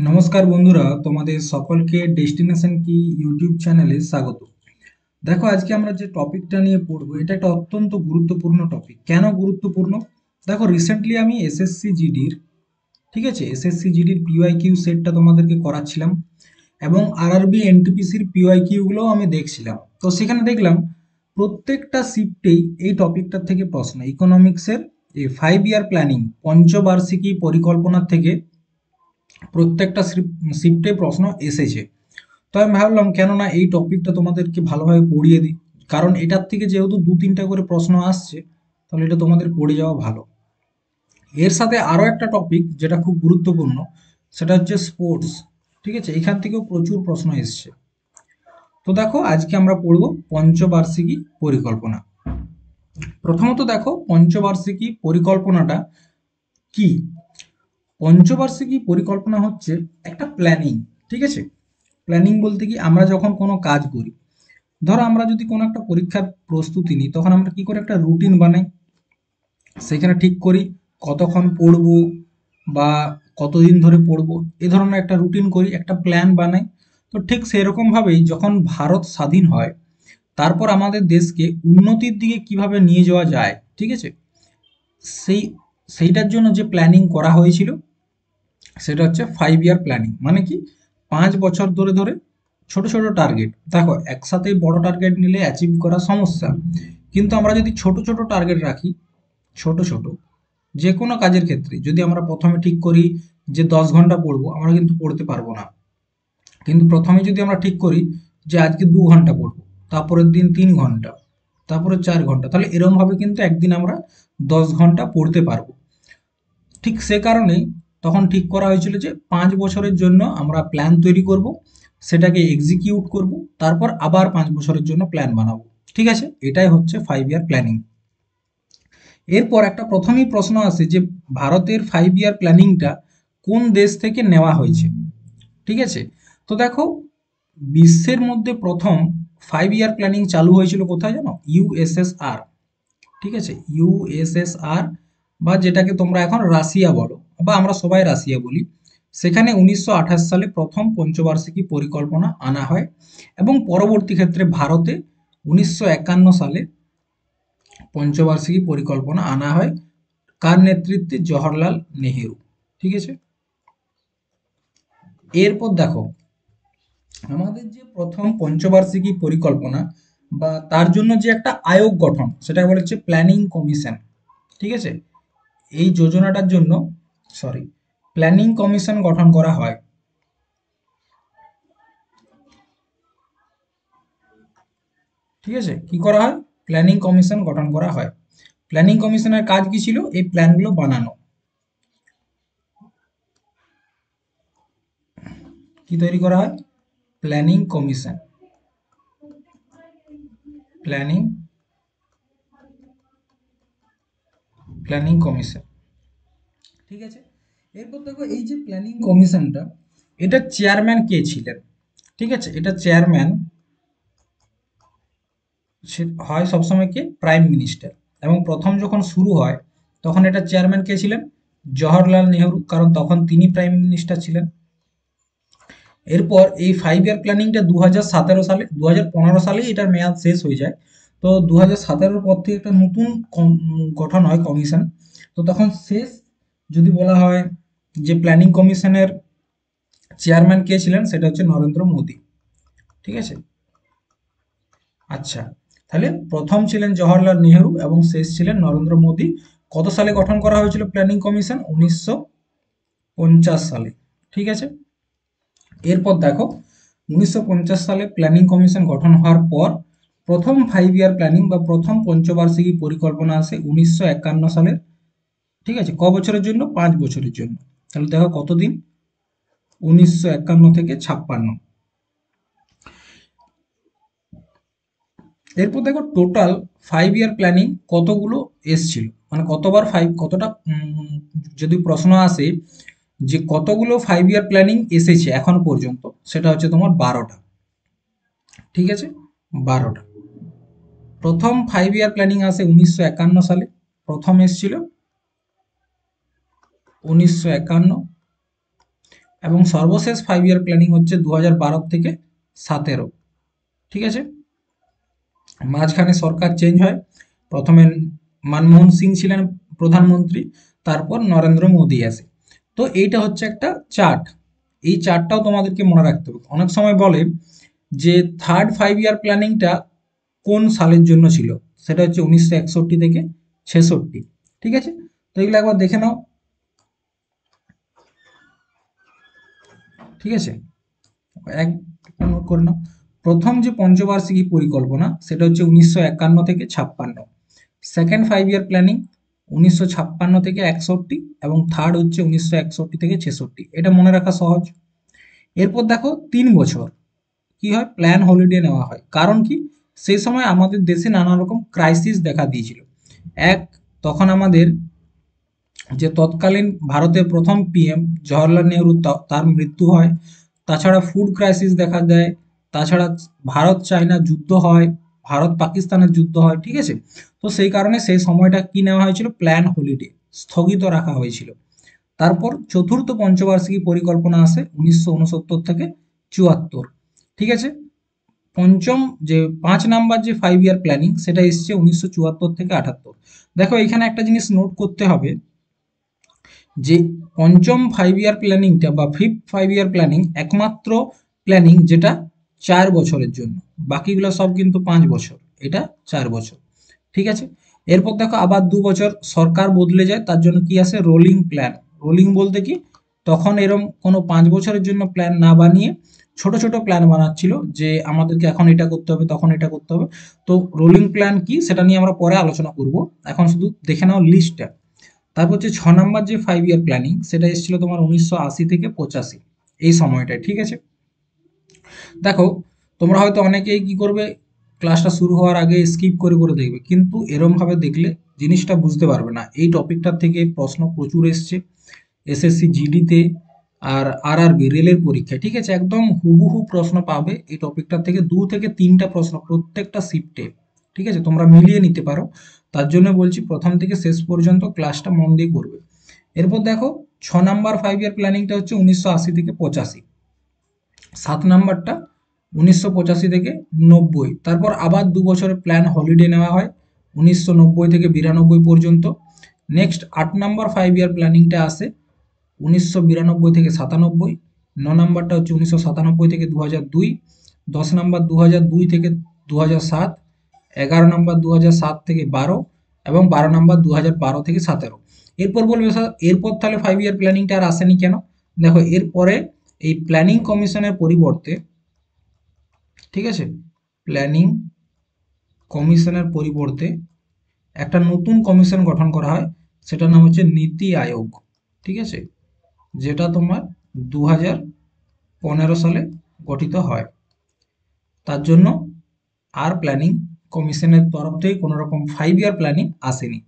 নমস্কার বন্ধুরা, তোমাদের সকলকে ডেস্টিনেশন কি ইউটিউব চ্যানেলে স্বাগত। দেখো, আজকে আমরা যে টপিকটা নিয়ে পড়বো এটা একটা অত্যন্ত গুরুত্বপূর্ণ টপিক। কেন গুরুত্বপূর্ণ? দেখো, রিসেন্টলি আমি এসএসসি জিডির, ঠিক আছে, এসএসসি জিডির পিওয়াই কিউ সেটটা তোমাদেরকে করাচ্ছিলাম এবং আরআরবি এনটিপিসির পিওয়াই কিউগুলোও আমি দেখছিলাম। তো সেখানে দেখলাম প্রত্যেকটা শিফটেই এই টপিকটার থেকে প্রশ্ন, ইকোনমিক্সের এই 5 ইয়ার প্ল্যানিং পঞ্চবার্ষিকী পরিকল্পনার থেকে প্রত্যেকটা শিফটে প্রশ্ন এসেছে। তো আমি ভাবলাম কেন না এই টপিকটা তোমাদেরকে ভালোভাবে পড়িয়ে দিই, কারণ এটার থেকে যেহেতু দু তিনটা করে প্রশ্ন আসছে, তাহলে এটা তোমাদের পড়ে যাওয়া ভালো। এর সাথে আরও একটা টপিক যেটা খুব গুরুত্বপূর্ণ, সেটা হচ্ছে স্পোর্টস। ঠিক আছে, এখান থেকেও প্রচুর প্রশ্ন এসছে। তো দেখো, আজকে আমরা পড়ব পঞ্চবার্ষিকী পরিকল্পনা। প্রথমত দেখো, পঞ্চবার্ষিকী পরিকল্পনাটা কি। পঞ্চবার্ষিকী পরিকল্পনা হচ্ছে একটা প্ল্যানিং। ঠিক আছে, প্ল্যানিং বলতে কি, আমরা যখন কোনো কাজ করি, ধরো আমরা যদি কোনো একটা পরীক্ষার প্রস্তুতি নিই, তখন আমরা কি করে একটা রুটিন বানাই, সেখানে ঠিক করি কতক্ষণ পড়বো বা কতদিন ধরে পড়বো, এই ধরনের একটা রুটিন করি, একটা প্ল্যান বানাই। তো ঠিক সেরকমভাবেই যখন ভারত স্বাধীন হয়, তারপর আমাদের দেশকে উন্নতির দিকে কিভাবে নিয়ে যাওয়া যায়, ঠিক আছে, সেই সেইটার জন্য যে প্ল্যানিং করা হয়েছিল সেটা হচ্ছে 5 ইয়ার প্ল্যানিং। মানে কি, 5 বছর ধরে ধরে ছোট ছোট টার্গেট। দেখো, একসাথে বড় টার্গেট নিলে অ্যাচিভ করা সমস্যা, কিন্তু আমরা যদি ছোট ছোট টার্গেট রাখি, ছোট ছোট যে কোনো কাজের ক্ষেত্রে যদি আমরা প্রথমে ঠিক করি যে 10 ঘন্টা পড়বো, আমরা কিন্তু পড়তে পারবো না। কিন্তু প্রথমে যদি আমরা ঠিক করি যে আজকে 2 ঘন্টা পড়বো, তারপরের দিন 3 ঘন্টা, তারপরে 4 ঘন্টা, তাহলে এরমভাবে কিন্তু একদিন আমরা 10 ঘন্টা পড়তে পারবো। ঠিক সে কারণেই তখন ঠিক করা হয়েছিল যে 5 বছরের জন্য আমরা প্ল্যান তৈরি করব, সেটাকে এক্সিকিউট করব, তারপর আবার 5 বছরের জন্য প্ল্যান বানাবো। ঠিক আছে, এটাই হচ্ছে 5 ইয়ার প্ল্যানিং। এরপর একটা প্রথমেই প্রশ্ন আসে যে ভারতের 5 ইয়ার প্ল্যানিংটা কোন দেশ থেকে নেওয়া হয়েছে। ঠিক আছে, তো দেখো, বিশ্বের মধ্যে প্রথম 5 ইয়ার প্ল্যানিং চালু হয়েছিল কোথায় জানো? ইউএসএসআর। ঠিক আছে, ইউএসএসআর, বা যেটাকে তোমরা এখন রাশিয়া বলো, বা আমরা সবাই রাশিয়া বলি। সেখানে 1928 সালে প্রথম পঞ্চবার্ষিকী পরিকল্পনা আনা হয় এবং পরবর্তী ক্ষেত্রে ভারতে 1951 সালে পঞ্চবার্ষিকী পরিকল্পনা আনা হয়। কার নেতৃত্বে? জওহরলাল নেহেরু। ঠিক আছে, এরপর দেখো, আমাদের যে প্রথম পঞ্চবার্ষিকী পরিকল্পনা বা তার জন্য যে একটা আয়োগ গঠন, সেটা বলা হচ্ছে প্ল্যানিং কমিশন। ঠিক আছে, এই যোজনাটার জন্য, সরি, প্ল্যানিং কমিশন গঠন করা হয়। ঠিক আছে, কি করা হয়? প্ল্যানিং কমিশন গঠন করা হয়। প্ল্যানিং কমিশনের কাজ কি ছিল? এই প্ল্যানগুলো বানানো। কি তৈরি করা হয়? Planning commission, planning planning commission. ঠিক আছে, এরপর দেখো, এই যে প্ল্যানিং কমিশনটা, এটা চেয়ারম্যান কে ছিলেন? ঠিক আছে, এটা চেয়ারম্যান হয় সবসময় কে? Prime minister. এবং প্রথম যখন শুরু হয়, তখন এটা চেয়ারম্যান কে ছিলেন? জওহরলাল নেহরু, কারণ তখন তিনি প্রাইম মিনিস্টার ছিলেন। এরপর এই 5 ইয়ার প্ল্যানিংটা 2017 সালে, 2015 সালে এটার মেয়াদ শেষ হয়ে যায়। তো 2017 পর থেকে একটা নতুন গঠন হয় কমিশন। তো তখন শেষ যদি বলা হয় যে প্ল্যানিং কমিশনের চেয়ারম্যান কে ছিলেন, সেটা হচ্ছে নরেন্দ্র মোদী। ঠিক আছে, আচ্ছা, তাহলে প্রথম ছিলেন জওহরলাল নেহরু এবং শেষ ছিলেন নরেন্দ্র মোদী। কত সালে গঠন করা হয়েছিল প্ল্যানিং কমিশন? 1950 সালে। ঠিক আছে, এরপর দেখো, 1950 সালে প্ল্যানিং কমিশন গঠন হওয়ার পর প্রথম 5 ইয়ার প্ল্যানিং বা প্রথম পঞ্চবার্ষিকী পরিকল্পনা আসে 1951 সালে। ঠিক আছে, ক বছরের জন্য? 5 বছরের জন্য। তাহলে দেখো কতদিন, 1951 থেকে 56। এরপর দেখো, টোটাল 5 ইয়ার প্ল্যানিং কতগুলো এসছিল, মানে কতবার কতটা, যদি প্রশ্ন আসে যে কতগুলো 5 ইয়ার প্ল্যানিং এসেছে এখন পর্যন্ত, সেটা হচ্ছে তোমার 12টা। ঠিক আছে, 12টা। প্রথম 5 ইয়ার প্ল্যানিং আসে 1951 সালে, প্রথম এসছিল 1951। এবং সর্বশেষ 5 ইয়ার প্ল্যানিং হচ্ছে 2012 থেকে 2017। ঠিক আছে, মাঝখানে সরকার চেঞ্জ হয়, প্রথমে মনমোহন সিং ছিলেন প্রধানমন্ত্রী, তারপর নরেন্দ্র মোদী আসে। তো এইটা হচ্ছে একটা চার্ট, এই চার্টটাও তোমাদেরকে মনে রাখতে হবে। অনেক সময় বলে যে থার্ড 5 ইয়ার প্ল্যানিংটা কোন সালের জন্য ছিল, সেটা হচ্ছে 1961 থেকে 66। ঠিক আছে, তো এগুলো একবার দেখে নাও। ঠিক আছে, এক নোট করে নাও। প্রথম যে পঞ্চবার্ষিকী পরিকল্পনা সেটা হচ্ছে 1951 থেকে 56, সেকেন্ড 5 ইয়ার প্ল্যানিং 1956 থেকে 61, এবং থার্ড হচ্ছে 1961 থেকে 66। এটা মনে রাখা সহজ। এরপর দেখো 3 বছর কি হয়, প্ল্যান হলিডে নেওয়া হয়। কারণ কি, সেই সময় আমাদের দেশে নানা রকম ক্রাইসিস দেখা দিয়েছিল। এক, তখন আমাদের যে তৎকালীন ভারতের প্রথম পিএম জওহরলাল নেহরু তার মৃত্যু হয়। তাছাড়া ফুড ক্রাইসিস দেখা দেয়। তাছাড়া ভারত চায়না যুদ্ধ হয়, ভারত পাকিস্তানের যুদ্ধ হয়। ঠিক আছে, তো সেই কারণে সেই সময়টা কি নেওয়া হয়েছিল, প্ল্যান হলিডে স্থগিত রাখা হয়েছিল। তারপর চতুর্থ পঞ্চবার্ষিকী পরিকল্পনা আসে 1969 থেকে 74। ঠিক আছে, পঞ্চম যে 5 নাম্বার যে 5 ইয়ার প্ল্যানিং সেটা এসছে 1974 থেকে 78। দেখো এখানে একটা জিনিস নোট করতে হবে যে পঞ্চম 5 ইয়ার প্ল্যানিংটা বা ফিফথ 5 ইয়ার প্ল্যানিং একমাত্র প্ল্যানিং যেটা 4 বছরের জন্য, বাকিগুলো সব কিন্তু 5 বছর, এটা 4 বছর। ঠিক আছে, এরপর দেখো আবার 2 বছর সরকার বদলে যায়, তার জন্য কি আসে, রোলিং প্ল্যান। রোলিং বলতে কি, তখন এরম কোনো 5 বছরের জন্য প্ল্যান না বানিয়ে ছোট ছোট প্ল্যান বানাচ্ছিল যে আমাদেরকে এখন এটা করতে হবে, তখন এটা করতে হবে। তো রোলিং প্ল্যান কি সেটা নিয়ে আমরা পরে আলোচনা করব, এখন শুধু দেখে নাও লিস্টটা। তারপর হচ্ছে 6 নাম্বার যে 5 ইয়ার প্ল্যানিং সেটা এসেছিল তোমার 1980 থেকে 85, এই সময়টায়। ঠিক আছে, দেখো তোমরা হয়তো অনেকেই কি করবে, ক্লাসটা শুরু হওয়ার আগে স্কিপ করে করে দেখবে, কিন্তু এরম ভাবে দেখলে জিনিসটা বুঝতে পারবে না। এই টপিকটার থেকে প্রশ্ন প্রচুর এসছে এসএসসি জিডিতে আর আরআরবি রেলের পরীক্ষায়। ঠিক আছে, একদম হুবহু প্রশ্ন পাবে এই টপিকটার থেকে, 2 থেকে 3টা প্রশ্ন প্রত্যেকটা শিফটে। ঠিক আছে, তোমরা মিলিয়ে নিতে পারো, তার জন্য বলছি প্রথম থেকে শেষ পর্যন্ত ক্লাসটা মন দিয়ে করবে। এরপর দেখো 6 নাম্বার 5 ইয়ার প্ল্যানিংটা হচ্ছে 1980 থেকে 85, 7 নাম্বারটা 1985 থেকে 90। তারপর আবার 2 বছরের প্ল্যান হলিডে নেওয়া হয় 1990 থেকে 92 পর্যন্ত। নেক্সট 8 নাম্বার 5 ইয়ার প্ল্যানিংটা আসে 1992 থেকে 97। 9 নাম্বারটা হচ্ছে 1997 থেকে 2002। 10 নাম্বার 2002 থেকে 2007। 11 নাম্বার 2007 থেকে 12, এবং 12 নাম্বার 2012 থেকে 17। এরপর বলবে স্যার এরপর তাহলে 5 ইয়ার প্ল্যানিংটা আর আসেনি কেন? দেখো এরপরে এই প্ল্যানিং কমিশনের পরিবর্তে, ঠিক আছে, প্ল্যানিং কমিশনের পরিবর্তে একটা নতুন কমিশন গঠন করা হয়, সেটার নাম হচ্ছে নীতি আয়োগ। ঠিক আছে, যেটা তোমার 2015 সালে গঠিত হয়। তার জন্য আর প্ল্যানিং কমিশনের তরফ থেকে কোনো রকম 5 ইয়ার প্ল্যানিং আসেনি।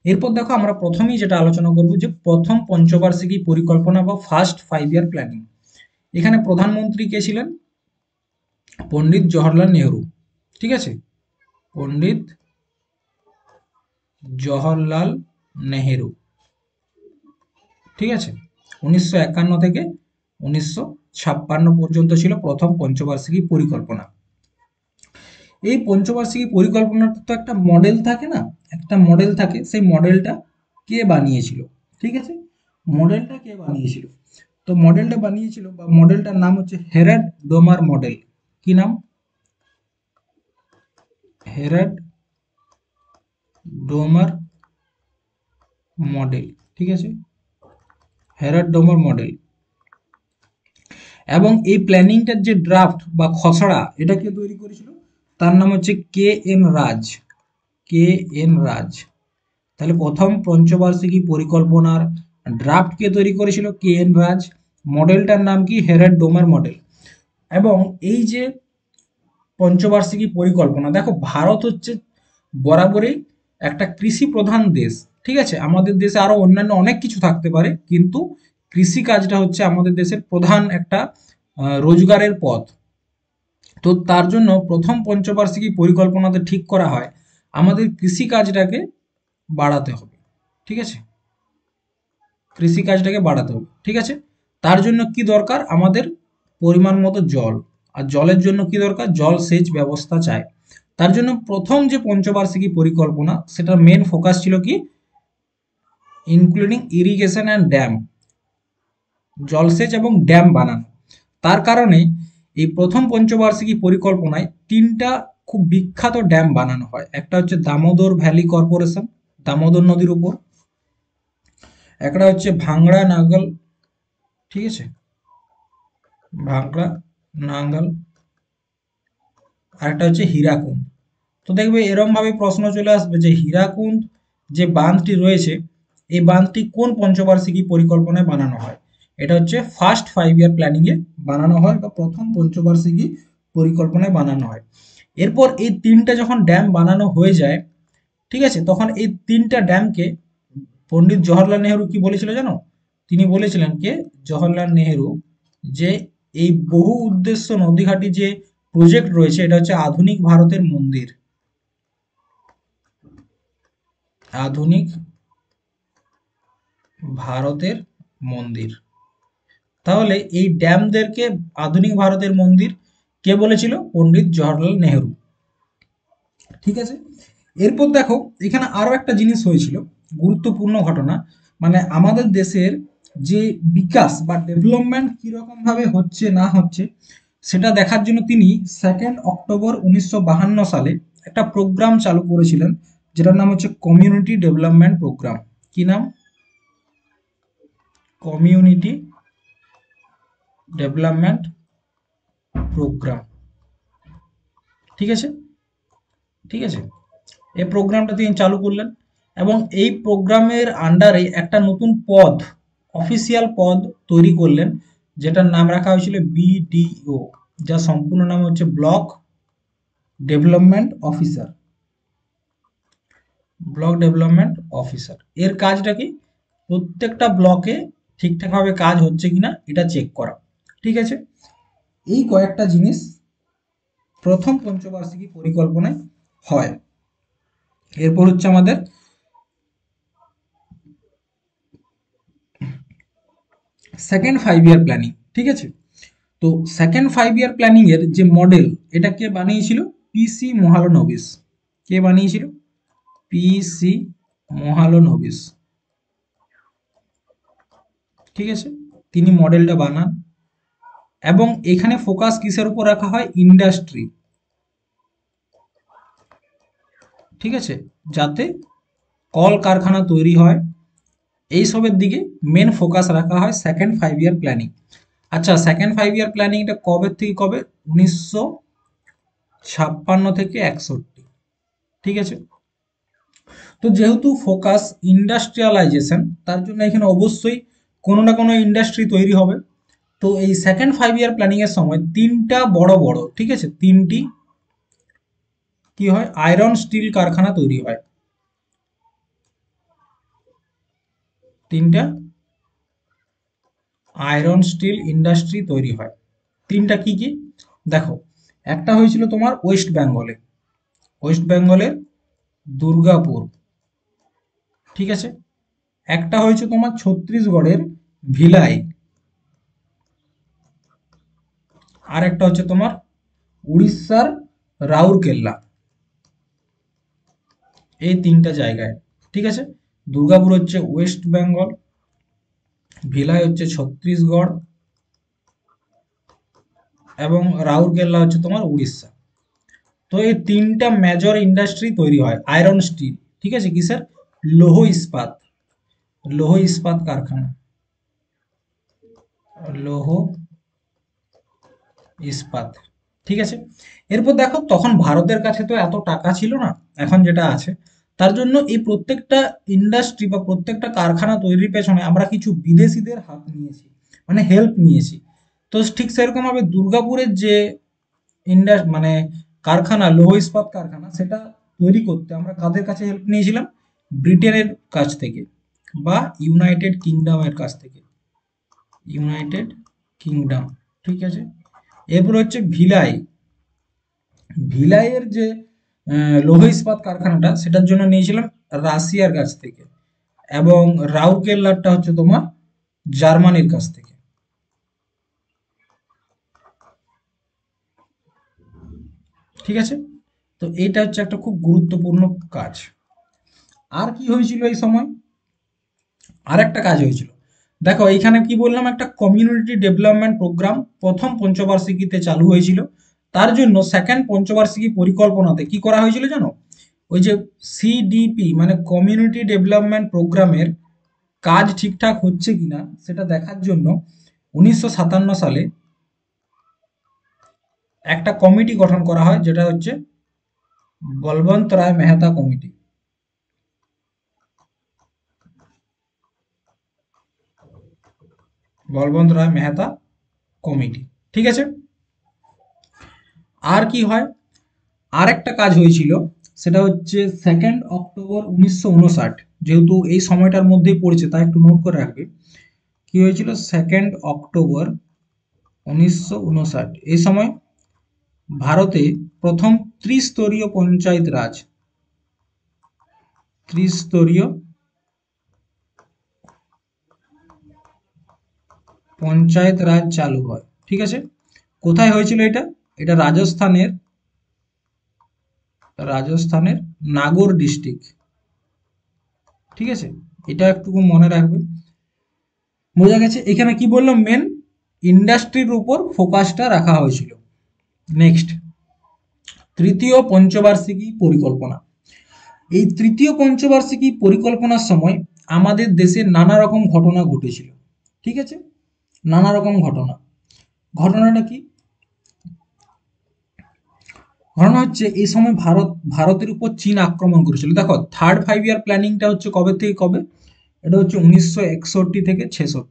এরপর দেখো আমরা প্রথমেই যেটা আলোচনা করব যে প্রথম পঞ্চবার্ষিকী পরিকল্পনা বা ফার্স্ট 5 ইয়ার প্ল্যানিং। এখানে প্রধানমন্ত্রী কে ছিলেন, পণ্ডিত জওহরলাল নেহরু। ঠিক আছে, পণ্ডিত জওহরলাল নেহেরু। ঠিক আছে, 1951 থেকে 1956 পর্যন্ত ছিল প্রথম পঞ্চবার্ষিকী পরিকল্পনা। এই পঞ্চবার্ষিকী পরিকল্পনাটা তো একটা মডেল থাকে না, একটা মডেল থাকে, সেই মডেলটা কে বানিয়েছিল? ঠিক আছে, মডেলটা কে বানিয়েছিল? তো মডেলটা বানিয়েছিল বা মডেলটার নাম হচ্ছে হেরাড ডোমার মডেল। কি নাম? হেরাড ডোমার মডেল। ঠিক আছে, হেরাড ডোমার মডেল। এবং এই প্ল্যানিংটার যে ড্রাফট বা খসড়া এটা কে তৈরি করেছিল? তার নাম হচ্ছে কে এন রাজ। কে এন রাজ। তাহলে প্রথম পঞ্চবার্ষিকী পরিকল্পনার ড্রাফট কে তৈরি করেছিল? কে এন রাজ। মডেলটার নাম কি? হেরাড ডোমার মডেল। এবং এই যে পঞ্চবার্ষিকী পরিকল্পনা, দেখো ভারত হচ্ছে বরাবরই একটা কৃষি প্রধান দেশ। ঠিক আছে, আমাদের দেশে আরো অন্যান্য অনেক কিছু থাকতে পারে, কিন্তু কৃষি কাজটা হচ্ছে আমাদের দেশের প্রধান একটা রোজগারের পথ। তো তার জন্য প্রথম পঞ্চবার্ষিকী পরিকল্পনাতে ঠিক করা হয় আমাদের কৃষি কাজটাকে বাড়াতে হবে। ঠিক আছে, কৃষি কাজটাকে বাড়াতে হবে। ঠিক আছে, তার জন্য কি দরকার, আমাদের পরিমাণ মতো জল, আর জলের জন্য কি দরকার, জল সেচ ব্যবস্থা চাই। তার জন্য প্রথম যে পঞ্চবার্ষিকী পরিকল্পনা, সেটার মেন ফোকাস ছিল কি, ইনক্লুডিং ইরিগেশন অ্যান্ড ড্যাম, জলসেচ এবং ড্যাম বানানো। তার কারণে এই প্রথম পঞ্চবার্ষিকী পরিকল্পনায় তিনটা খুব বিখ্যাত ড্যাম বানানো হয়। একটা হচ্ছে দামোদর ভ্যালি কর্পোরেশন, দামোদর নদীর উপর। একটা হচ্ছে ভাংড়া নাঙ্গল, ঠিক আছে, ভাংড়া নাঙ্গল। আর একটা হচ্ছে হীরাকুন্দ। তো দেখবে এরম ভাবে প্রশ্ন চলে আসবে যে হীরাকুন্দ যে বাঁধটি রয়েছে, এই বাঁধটি কোন পঞ্চবার্ষিকী পরিকল্পনায় বানানো হয়। এটা হচ্ছে ফার্স্ট 5 ইয়ার প্ল্যানিং এ বানানো হয়, বা প্রথম পঞ্চবার্ষিকী পরিকল্পনায় বানানো হয়। এরপর এই তিনটা যখন ড্যাম বানানো হয়ে যায়, ঠিক আছে, তখন এই তিনটা ড্যামকে পণ্ডিত জওহরলাল নেহেরু কি বলেছিল জানো? তিনি বলেছিলেন কে, জওহরলাল নেহেরু, যে এই বহু উদ্দেশ্য নদীঘাটি যে প্রজেক্ট রয়েছে, এটা হচ্ছে আধুনিক ভারতের মন্দির, আধুনিক ভারতের মন্দির। তাহলে এই ড্যামদেরকে আধুনিক ভারতের মন্দির কে বলেছিল? পণ্ডিত জওহরলাল নেহেরু। ঠিক আছে, এরপর দেখো এখানে আরো একটা জিনিস হয়েছিল, গুরুত্বপূর্ণ ঘটনা, মানে আমাদের দেশের যে বিকাশ বা ডেভেলপমেন্ট কিরকম ভাবে হচ্ছে না হচ্ছে, সেটা দেখার জন্য তিনি 2 অক্টোবর 1952 সালে একটা প্রোগ্রাম চালু করেছিলেন, যেটার নাম হচ্ছে কমিউনিটি ডেভেলপমেন্ট প্রোগ্রাম। কি নাম? Community development program. ঠিক আছে, ঠিক আছে, এই প্রোগ্রামটা তিনি চালু করলেন, এবং এই প্রোগ্রামের আন্ডারে একটা নতুন পদ, অফিসিয়াল পদ তৈরি করলেন, যেটার নাম রাখা হয়েছিল বিডিও, যার সম্পূর্ণ নাম হচ্ছে block development officer. Block development officer এর কাজটা কি? প্রত্যেকটা ব্লকে ঠিকঠাকভাবে কাজ হচ্ছে কিনা এটা চেক করা। ঠিক আছে, এই কয়েকটা জিনিস প্রথম পঞ্চবার্ষিকী পরিকল্পনায় হয়। এরপর হচ্ছে আমাদের সেকেন্ড 5 ইয়ার প্ল্যানিং। ঠিক আছে, তো সেকেন্ড 5 ইয়ার প্ল্যানিং এর যে মডেল, এটা কে বানিয়েছিল? পিসি মোহালানবিস। কে বানিয়েছিল? পিসি মোহালানবিস। ঠিক আছে, তিনি মডেলটা বানান, এবং এখানে ফোকাস কিসের উপর রাখা হয়? ইন্ডাস্ট্রি। ঠিক আছে, যাতে কলকারখানা তৈরি হয়, এইসবের দিকে মেন ফোকাস রাখা হয় সেকেন্ড 5 ইয়ার প্ল্যানিং। আচ্ছা, সেকেন্ড 5 ইয়ার প্ল্যানিংটা কবে থেকে কবে? 1956 থেকে 61। ঠিক আছে, তো যেহেতু ফোকাস ইন্ডাস্ট্রিয়ালাইজেশন, তার জন্য এখানে অবশ্যই কোনো না কোনো ইন্ডাস্ট্রি তৈরি হবে। তো এই সেকেন্ড 5 ইয়ার প্ল্যানিং এর সময় তিনটা বড় বড়, ঠিক আছে, তিনটি কি হয়? আয়রন স্টিল কারখানা তৈরি হয়। তিনটা আয়রন স্টিল ইন্ডাস্ট্রি তৈরি হয়। তিনটা কি কি? দেখো, একটা হয়েছিল তোমার ওয়েস্ট বেঙ্গলে, ওয়েস্ট বেঙ্গলের দুর্গাপুর। ঠিক আছে, একটা হয়েছে তোমার ছত্তিশগড়ের ভিলাই, আর একটা হচ্ছে তোমার উড়িষ্যার রাউরকেল্লা। এই তিনটা জায়গায়, ঠিক আছে, দুর্গাপুর হচ্ছে ওয়েস্ট বেঙ্গল, ভিলাই হচ্ছে ছত্তিশগড়, এবং রাউরকেল্লা হচ্ছে তোমার উড়িষ্যা। তো এই তিনটা মেজর ইন্ডাস্ট্রি তৈরি হয় আয়রন স্টিল। ঠিক আছে, কিসের? লৌহ ইস্পাত, লৌহ ইস্পাত কারখানা, লৌহ ইস্পাত। ঠিক আছে, এরপর দেখো তখন ভারতের কাছে তো এত টাকা ছিল না এখন যেটা আছে, তার জন্য এই প্রত্যেকটা ইন্ডাস্ট্রি বা প্রত্যেকটা কারখানা তৈরির পেছনে আমরা কিছু বিদেশিদের হাত নিয়েছি, মানে হেল্প নিয়েছি। তো ঠিক সেরকম ভাবে দুর্গাপুরের যে মানে কারখানা, লৌহ ইস্পাত কারখানা, সেটা তৈরি করতে আমরা কাদের কাছে হেল্প নিয়েছিলাম? ব্রিটেনের কাছ থেকে, বা ইউনাইটেড কিংডমের কাছ থেকে, ইউনাইটেড কিংডম। ঠিক আছে, এরপর হচ্ছে ভিলাই, ভিলাইয়ের যে লৌহ ইস্পাত কারখানাটা, সেটার জন্য নিয়েছিলাম রাশিয়ার কাছ থেকে, এবং রাউরকেল্লারটা হচ্ছে তোমার জার্মানির কাছ থেকে। ঠিক আছে, তো এইটা হচ্ছে একটা খুব গুরুত্বপূর্ণ কাজ। আর কি হয়েছিল এই সময়? আর একটা কাজ হয়েছিল, দেখো এইখানে কি বললাম, একটা কমিউনিটি ডেভেলপমেন্ট প্রোগ্রাম প্রথম পঞ্চবার্ষিকীতে চালু হয়েছিল। তার জন্য সেকেন্ড পঞ্চবার্ষিকী পরিকল্পনাতে কি করা হয়েছিল জানো? ওই যে সিডিপি মানে কমিউনিটি ডেভেলপমেন্ট প্রোগ্রামের কাজ ঠিকঠাক হচ্ছে কিনা সেটা দেখার জন্য 1957 সালে একটা কমিটি গঠন করা হয়, যেটা হচ্ছে বলবন্ত রায় মেহতা কমিটি। বলবন্ত রায় মেহতা কমিটি, ঠিক আছে। আর কি হয়? আর একটা কাজ হয়েছিল, সেটা হচ্ছে 2 অক্টোবর 1959, যেহেতু এই সময়টার মধ্যেই পড়েছে তাই একটু নোট করে রাখবে। কি হয়েছিল 2 অক্টোবর 1959? এই সময় ভারতে প্রথম ত্রিস্তরীয় পঞ্চায়েত রাজ, ত্রিস্তরীয় পঞ্চায়েত রাজ চালু হয়, ঠিক আছে। কোথায় হয়েছিল এটা? এটা রাজস্থানের নাগর ডিস্ট্রিক্ট, ঠিক আছে। এটা একটু মনে রাখবে। বোঝা গেছে? এখানে কি বললাম, মেন ইন্ডাস্ট্রির উপর ফোকাসটা রাখা হয়েছিল। নেক্সট, তৃতীয় পঞ্চবার্ষিকী পরিকল্পনা। এই তৃতীয় পঞ্চবার্ষিকী পরিকল্পনার সময় আমাদের দেশে নানা রকম ঘটনা ঘটেছিল, ঠিক আছে। নানা রকম ঘটনা। ঘটনাটা কি? ঘটনা হচ্ছে এই সময় ভারতের উপর চীন আক্রমণ করেছিল। দেখো, থার্ড 5 ইয়ার প্ল্যানিংটা হচ্ছে কবে থেকে কবে? এটা হচ্ছে 1961 থেকে 66,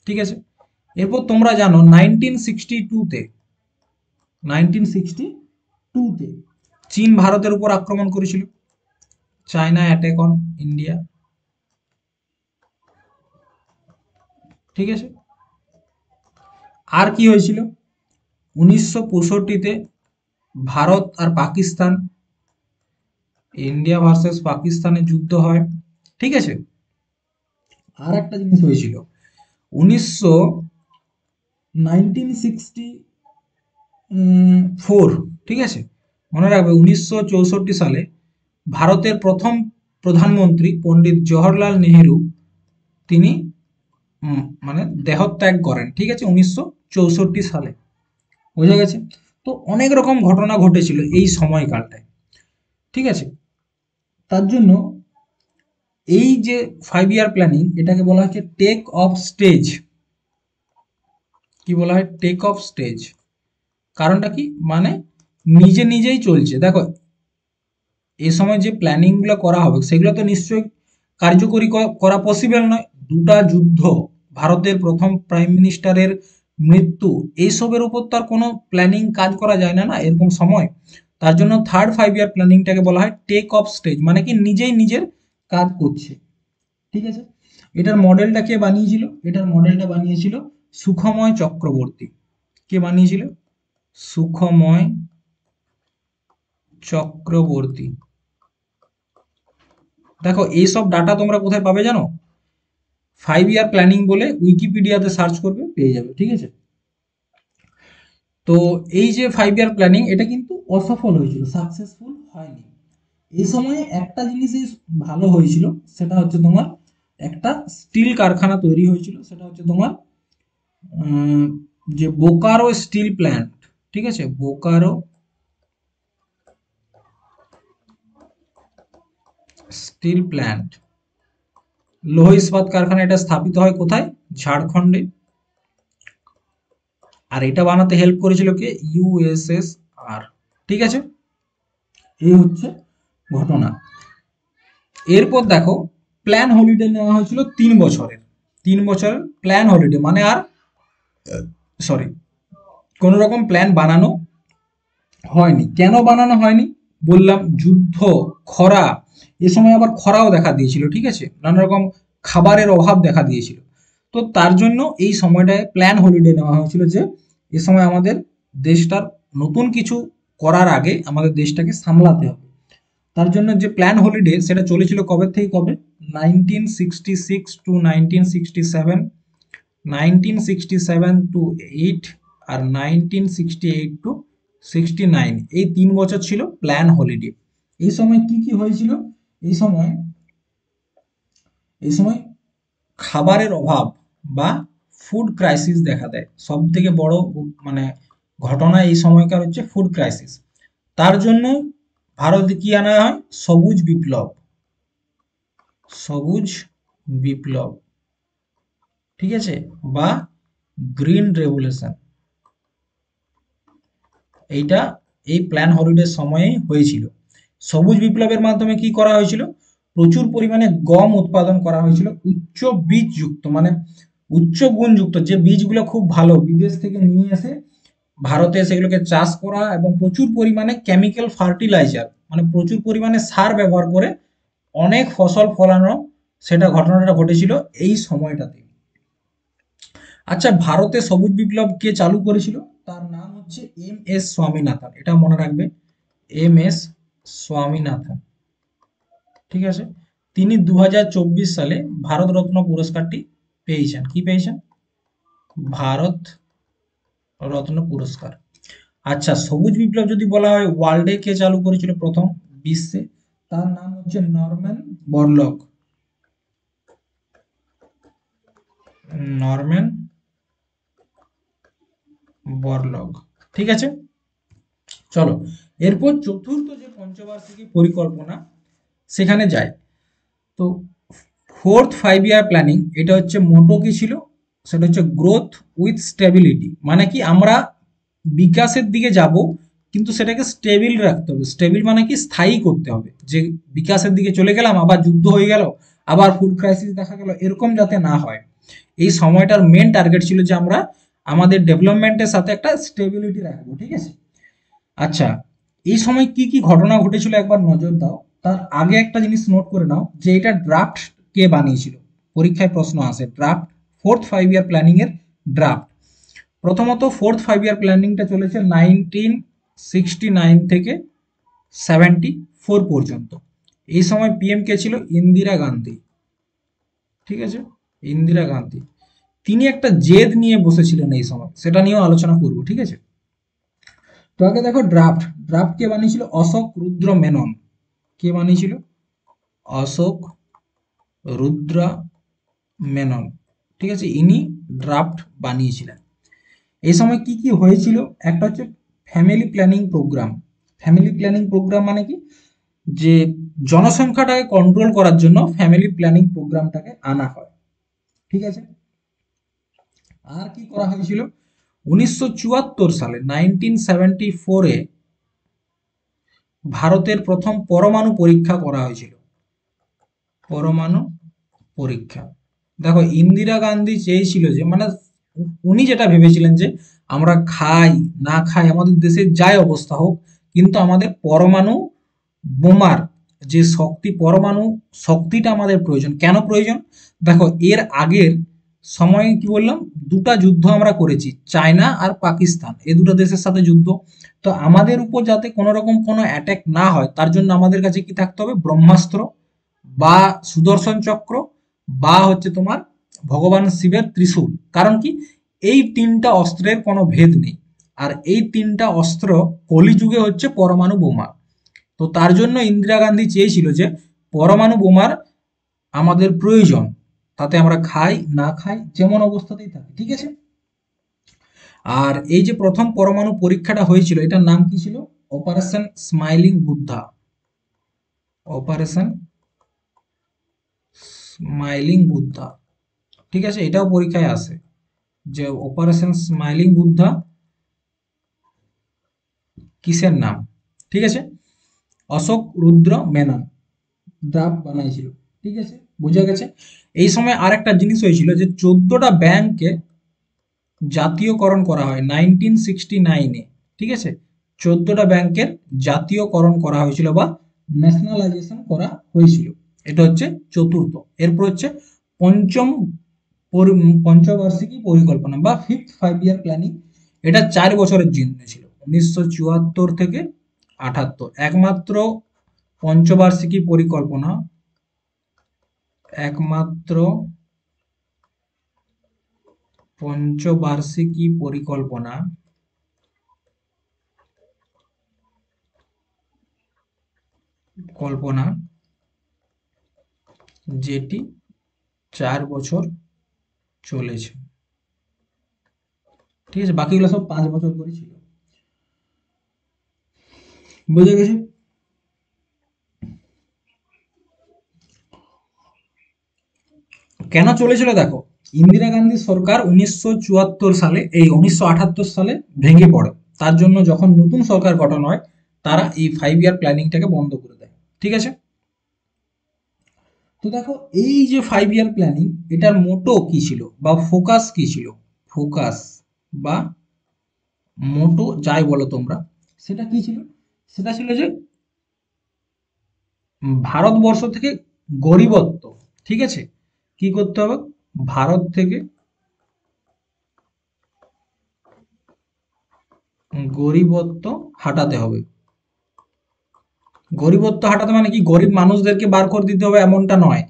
ঠিক আছে। এরপর তোমরা জানো 1962তে চীন ভারতের উপর আক্রমণ করেছিল, চায়না অ্যাটাক অন ইন্ডিয়া, ঠিক আছে। আর কি হয়েছিল? 1965তে ভারত আর পাকিস্তান, ইন্ডিয়া ভার্সেস পাকিস্তানের যুদ্ধ হয়, ঠিক আছে। আর একটা জিনিস হয়েছিল, উনিশশো 1964, ঠিক আছে। মনে রাখবে 1964 সালে ভারতের প্রথম প্রধানমন্ত্রী পণ্ডিত জওহরলাল নেহেরু, তিনি মানে দেহত্যাগ করেন, ঠিক আছে, 1964 সালে। বোঝা গেছে? তো অনেক রকম ঘটনা ঘটেছিল এই সময়কালটায়, ঠিক আছে। তার জন্য এই যে 5 ইয়ার প্ল্যানিং, এটাকে বলা হচ্ছে টেক অফ স্টেজ। কি বলা হয়? Take off stage. কারণটা কি? মানে নিজে নিজেই চলছে। দেখো, এই সময় যে প্ল্যানিংগুলো করা হবে সেগুলো তো নিশ্চয়ই কার্যকরী করা পসিবল নয়। দুটা যুদ্ধ, ভারতের প্রথম প্রাইম মিনিস্টারের মৃত্যু, এইসবের উপর তো আর কোনো প্ল্যানিং কাজ করা যায় না, না এরকম সময়। তার জন্য থার্ড 5 ইয়ার প্ল্যানিংটাকে বলা হয় টেক অফ স্টেজ, মানে কি নিজেই নিজের কাজ করছে, ঠিক আছে। এটার মডেলটা কে বানিয়েছিল? এটার মডেলটা বানিয়েছিল সুখময় চক্রবর্তী। কে বানিয়েছিল? সুখময় চক্রবর্তী। দেখো, এইসব ডাটা তোমরা কোথায় পাবে জানো? 5 ইয়ার প্ল্যানিং বলে উইকিপিডিয়াতে সার্চ করবে, পেয়ে যাবে, ঠিক আছে। তো এই যে 5 ইয়ার প্ল্যানিং, এটা কিন্তু অসফল হয়েছিল, সাকসেসফুল হয়নি। এই সময়ে একটা জিনিসই ভালো হয়েছিল, সেটা হচ্ছে তোমার একটা স্টিল কারখানা তৈরি হয়েছিল, সেটা হচ্ছে তোমার উম, যে বোকারো স্টিল প্ল্যান্ট, ঠিক আছে। বোকারো স্টিল প্ল্যান্ট, লৌহ ইস্পাত কারখানা, এটা স্থাপিত হয় কোথায়? ঝাড়খণ্ডে। আর এটা বানাতে হেল্প করেছিল কে? ইউএসএসআর, ঠিক আছে। এই হচ্ছে ঘটনা। এরপর দেখো, প্ল্যান হলিডে নেওয়া হয়েছিল 3 বছরের। 3 বছরের প্ল্যান হলিডে, মানে আর সরি, কোন রকম প্ল্যান বানানো হয়নি। কেন বানানো হয়নি? বললাম যুদ্ধ, খরা। এ সময় আবার খরাও দেখা দিয়েছিল, ঠিক আছে, নানা রকম খাবারের অভাব দেখা দিয়েছিল। তো তার জন্য এই সময়টায় প্ল্যান হলিডে নেওয়া হয়েছিল, যে এ সময় আমাদের দেশটার নতুন কিছু করার আগে আমাদের দেশটাকে সামলাতে হবে। তার জন্য যে প্ল্যান হলিডে, সেটা চলেছিল কবে থেকে কবে? 1966 টু 1967, 1967 টু 8, আর 1968 টু 69, এই 3 বছর ছিল প্ল্যান হলিডে। এই সময় কি কি হয়েছিল? এই সময় এই সময় খাবারের অভাব বা ফুড ক্রাইসিস দেখা দেয়। সব থেকে বড় মানে ঘটনা এই সময়কার হচ্ছে ফুড ক্রাইসিস। তার জন্য ভারতে কি আনা হয়? সবুজ বিপ্লব। সবুজ বিপ্লব, ঠিক আছে, বা গ্রিন রেভলিউশন, এইটা এই প্ল্যান হলিডের সময়ে হয়েছিল। সবুজ বিপ্লবের মাধ্যমে কি করা হয়েছিল? প্রচুর পরিমাণে গম উৎপাদন করা হয়েছিল, উচ্চ বীজযুক্ত, মানে উচ্চ গুণযুক্ত যে বীজগুলো খুব ভালো, বিদেশ থেকে নিয়ে এসে ভারতে সেগুলোকে চাষ করা, এবং প্রচুর পরিমাণে কেমিক্যাল ফার্টিলাইজার, মানে প্রচুর পরিমাণে সার ব্যবহার করে অনেক ফসল ফলানো, সেটা ঘটনাটা ঘটেছিল এই সময়টাতে। আচ্ছা, ভারতে সবুজ বিপ্লব কে চালু করেছিল? তার নাম হচ্ছে এম.এস. স্বামীনাথন। এটা মনে রাখবে, এম.এস. স্বামীনাথন, ঠিক আছে। তিনি 2024 সালে ভারতরত্ন পুরস্কারটি পেয়েছেন। কি পেয়েছেন? ভারত রত্ন পুরস্কার। আচ্ছা, সবুজ বিপ্লব যদি বলা হয় ওয়ার্ল্ডে কে চালু করেছিল প্রথম বিশ্বে? তার নাম হচ্ছে নরম্যান বরলক। নরম্যান বরলগ, ঠিক আছে। চলো, এরপর চতুর্থ যে পঞ্চবার্ষিকী পরিকল্পনা, সেখানে যায়। তো ফোর্থ 5 ইয়ার প্ল্যানিং, এটা হচ্ছে মোটো কি ছিল? সেটা হচ্ছে গ্রোথ উইথ স্টেবিলিটি। মানে কি, আমরা বিকাশের দিকে যাব, কিন্তু সেটাকে স্টেবিল রাখতে হবে। স্টেবিল মানে কি, স্থায়ী করতে হবে। যে বিকাশের দিকে চলে গেলাম, আবার যুদ্ধ হয়ে গেল, আবার ফুড ক্রাইসিস দেখা গেল, এরকম যাতে না হয়। এই সময়টার মেন টার্গেট ছিল যে আমরা আমাদের ডেভেলপমেন্টের সাথে একটা স্টেবিলিটি রাখবো, ঠিক আছে। আচ্ছা, এই সময় কি কি ঘটনা ঘটেছিল একবার নজর দাও। তার আগে একটা জিনিস নোট করে নাও, যে এটা ড্রাফট কে বানিয়েছিল। পরীক্ষায় প্রশ্ন আসে, ড্রাফট, ফোর্থ 5 ইয়ার প্ল্যানিং এর ড্রাফট। প্রথমত ফোর্থ 5 ইয়ার প্ল্যানিংটা চলেছে 1969 থেকে 74 পর্যন্ত। এই সময় পিএম কে ছিল? ইন্দিরা গান্ধী, ঠিক আছে, ইন্দিরা গান্ধী। তিনি একটা জেদ নিয়ে বসেছিলেন এই সময়, সেটা নিয়েও আলোচনা করব, ঠিক আছে। তো আগে দেখো ড্রাফট। ড্রাফট কে বানিয়েছিল? অশোক রুদ্র মেনন। কে বানিয়েছিল? অশোক রুদ্র মেনন, ঠিক আছে, ইনি ড্রাফট বানিয়েছিলেন। এই সময় কি কি হয়েছিল? একটা হচ্ছে family planning program. Family planning program মানে কি, যে জনসংখ্যাটাকে কন্ট্রোল করার জন্য ফ্যামিলি প্ল্যানিং প্রোগ্রামটাকে আনা হয়, ঠিক আছে। আর কি করা হয়েছিল? 1974 সালে, 1974-এ ভারতের প্রথম পরমাণু পরীক্ষা করা হয়েছিল। পরমাণু পরীক্ষা। দেখো, ইন্দিরা গান্ধী চেয়েছিল যে, মানে উনি যেটা ভেবেছিলেন যে আমরা খাই না খাই, আমাদের দেশের যাই অবস্থা হোক, কিন্তু আমাদের পরমাণু বোমার যে শক্তি, পরমাণু শক্তিটা আমাদের প্রয়োজন। কেন প্রয়োজন? দেখো, এর আগের সময়ে কি বললাম, দুটা যুদ্ধ আমরা করেছি, চায়না আর পাকিস্তান, এই দুটো দেশের সাথে যুদ্ধ। তো আমাদের উপর যাতে কোনো রকম কোনো অ্যাটাক না হয়, তার জন্য আমাদের কাছে কি থাকতে হবে? ব্রহ্মাস্ত্র, বা সুদর্শন চক্র, বা হচ্ছে তোমার ভগবান শিবের ত্রিশূল। কারণ কি, এই তিনটা অস্ত্রের কোনো ভেদ নেই। আর এই তিনটা অস্ত্র কলিযুগে হচ্ছে পরমাণু বোমা। তো তার জন্য ইন্দিরা গান্ধী চেয়েছিল যে পরমাণু বোমার আমাদের প্রয়োজন, তাতে আমরা খাই না খাই যেমন অবস্থাতেই থাকি, ঠিক আছে। আর এই যে প্রথম পরমাণু পরীক্ষাটা হয়েছিল, এটার নাম কি ছিল? Operation smiling Buddha. Operation smiling Buddha, ঠিক আছে, এটাও পরীক্ষায় আসে, যে অপারেশন স্মাইলিং বুদ্ধা কিসের নাম, ঠিক আছে। অশোক রুদ্র মেনন ড্রাফট বানাইছিল, ঠিক আছে, বুঝা গেছে। এই সময় আর একটা জিনিস হয়েছিল, যে 14টা ব্যাংককে জাতীয়করণ করা হয় 1969-এ, ঠিক আছে। 14টা ব্যাংকের জাতীয়করণ করা হয়েছিল, বা ন্যাশনালাইজেশন করা হয়েছিল। এটা হচ্ছে চতুর্থ। এরপর হচ্ছে পঞ্চম পঞ্চবার্ষিকী পরিকল্পনা বা ফিফথ 5 ইয়ার প্ল্যানিং। এটা 4 বছরের জন্য ছিল, 1974 থেকে 78। একমাত্র পঞ্চবার্ষিকী পরিকল্পনা, একমাত্র পঞ্চবার্ষিকী পরিকল্পনা পরিকল্পনা, যেটি 4 বছর চলেছে। ঠিক আছে, বাকিগুলো সব 5 বছর করে ছিল। বুঝে গেছি? কেন চলেছিল দেখো, ইন্দিরা গান্ধী সরকার 1974 সালে, এই 1978 সালে ভেঙে পড়ে। তার জন্য যখন নতুন সরকার গঠন হয়, তারা এই 5 ইয়ার প্ল্যানিংটাকে বন্ধ করে দেয়। ঠিক আছে, তো দেখো এই যে 5 ইয়ার প্ল্যানিং, এটার মোটো কি ছিল বা ফোকাস কি ছিল? ফোকাস বা মোটো যাই বলো তোমরা, সেটা কি ছিল? সেটা ছিল যে ভারতবর্ষ থেকে গরিবত্ব, ঠিক আছে, কি করতে হবে? ভারত থেকে গরিবত্ব হাঁটাতে হবে। গরিবত্ব হাঁটাতে মানে কি, গরিব মানুষদেরকে বার করে দিতে হবে এমনটা নয়,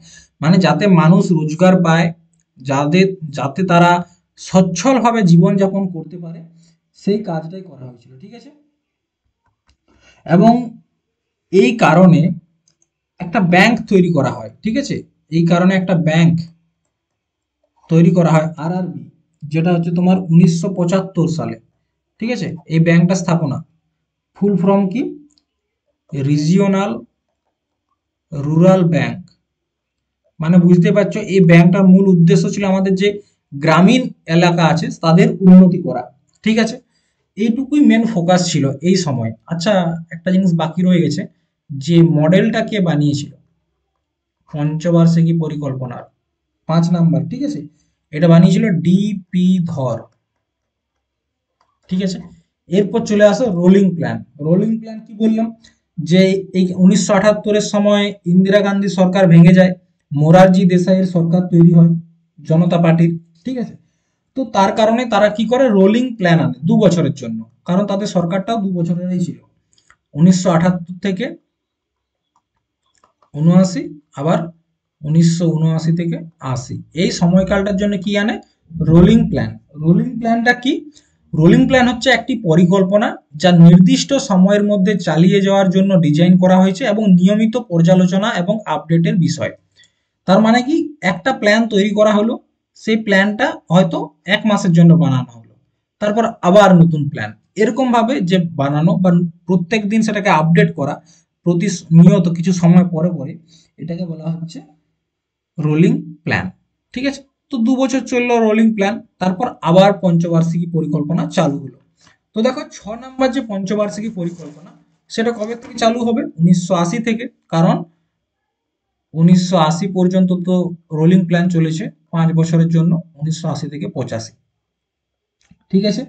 মানে যাতে মানুষ রোজগার পায়, যাদের যাতে তারা সচ্ছলভাবে জীবনযাপন করতে পারে, সেই কাজটাই করা হয়েছিল। ঠিক আছে, এবং এই কারণে একটা ব্যাংক তৈরি করা হয়। ঠিক আছে, এই কারণে একটা ব্যাংক তৈরি করা হয়, আরআরবি, যেটা হচ্ছে তোমার 1975 সালে। ঠিক আছে, এই ব্যাংকটা স্থাপনা, ফুল ফর্ম কি? Regional rural bank. মানে বুঝতে পারছো, এই ব্যাংকটার মূল উদ্দেশ্য ছিল আমাদের যে গ্রামীণ এলাকা আছে তাদের উন্নতি করা। ঠিক আছে, এইটুকুই মেন ফোকাস ছিল এই সময়। আচ্ছা, একটা জিনিস বাকি রয়ে গেছে, যে মডেলটা কে বানিয়েছিল পঞ্চবার্ষিকী পরিকল্পনার? 5 নাম্বার, ঠিক আছে, এটা বানিয়েছিল ডিপি ধর। ঠিক আছে, এরপর চলে আসো রোলিং প্ল্যান। রোলিং প্ল্যান কি বললাম, যে এই 1978-এর সময় ইন্দিরা গান্ধী সরকার ভেঙে যায়, মোরারজি দেশাইয়ের সরকার তৈরি হয় জনতা পার্টির। ঠিক আছে, তো তার কারণে তারা কি করে, রোলিং প্ল্যান আনে 2 বছরের জন্য, কারণ তাদের সরকারটাও 2 বছরেরই ছিল, 1978 থেকে 79, আবার 1979 থেকে 80, এই সময়কালটার জন্য কি আনে? Rolling plan. রোলিং প্ল্যানটা কি? রোলিং প্ল্যান হচ্ছে একটি পরিকল্পনা যা নির্দিষ্ট সময়ের মধ্যে চালিয়ে যাওয়ার জন্য ডিজাইন করা হয়েছে এবং নিয়মিত পর্যালোচনা এবং আপডেটের বিষয়। তার মানে কি, একটা প্ল্যান তৈরি করা হলো, সেই প্ল্যানটা হয়তো 1 মাসের জন্য বানানো হলো, তারপর আবার নতুন প্ল্যান, এরকম ভাবে যে বানানো বা প্রত্যেক দিন সেটাকে আপডেট করা, প্রতিনিয়ত কিছু সময় পরে পরে, এটাকে বলা হচ্ছে রোলিং প্ল্যান। ঠিক আছে, তো 2 বছর চললো রোলিং প্ল্যান, তারপর আবার পঞ্চবার্ষিকী পরিকল্পনা চালু হলো। তো দেখো 6 নাম্বার যে পঞ্চবার্ষিকী পরিকল্পনা, সেটা কবে থেকে চালু হবে? 1980 থেকে, কারণ 1980 পর্যন্ত তো রোলিং প্ল্যান চলেছে 5 বছরের জন্য, 1980 থেকে 85। ঠিক আছে,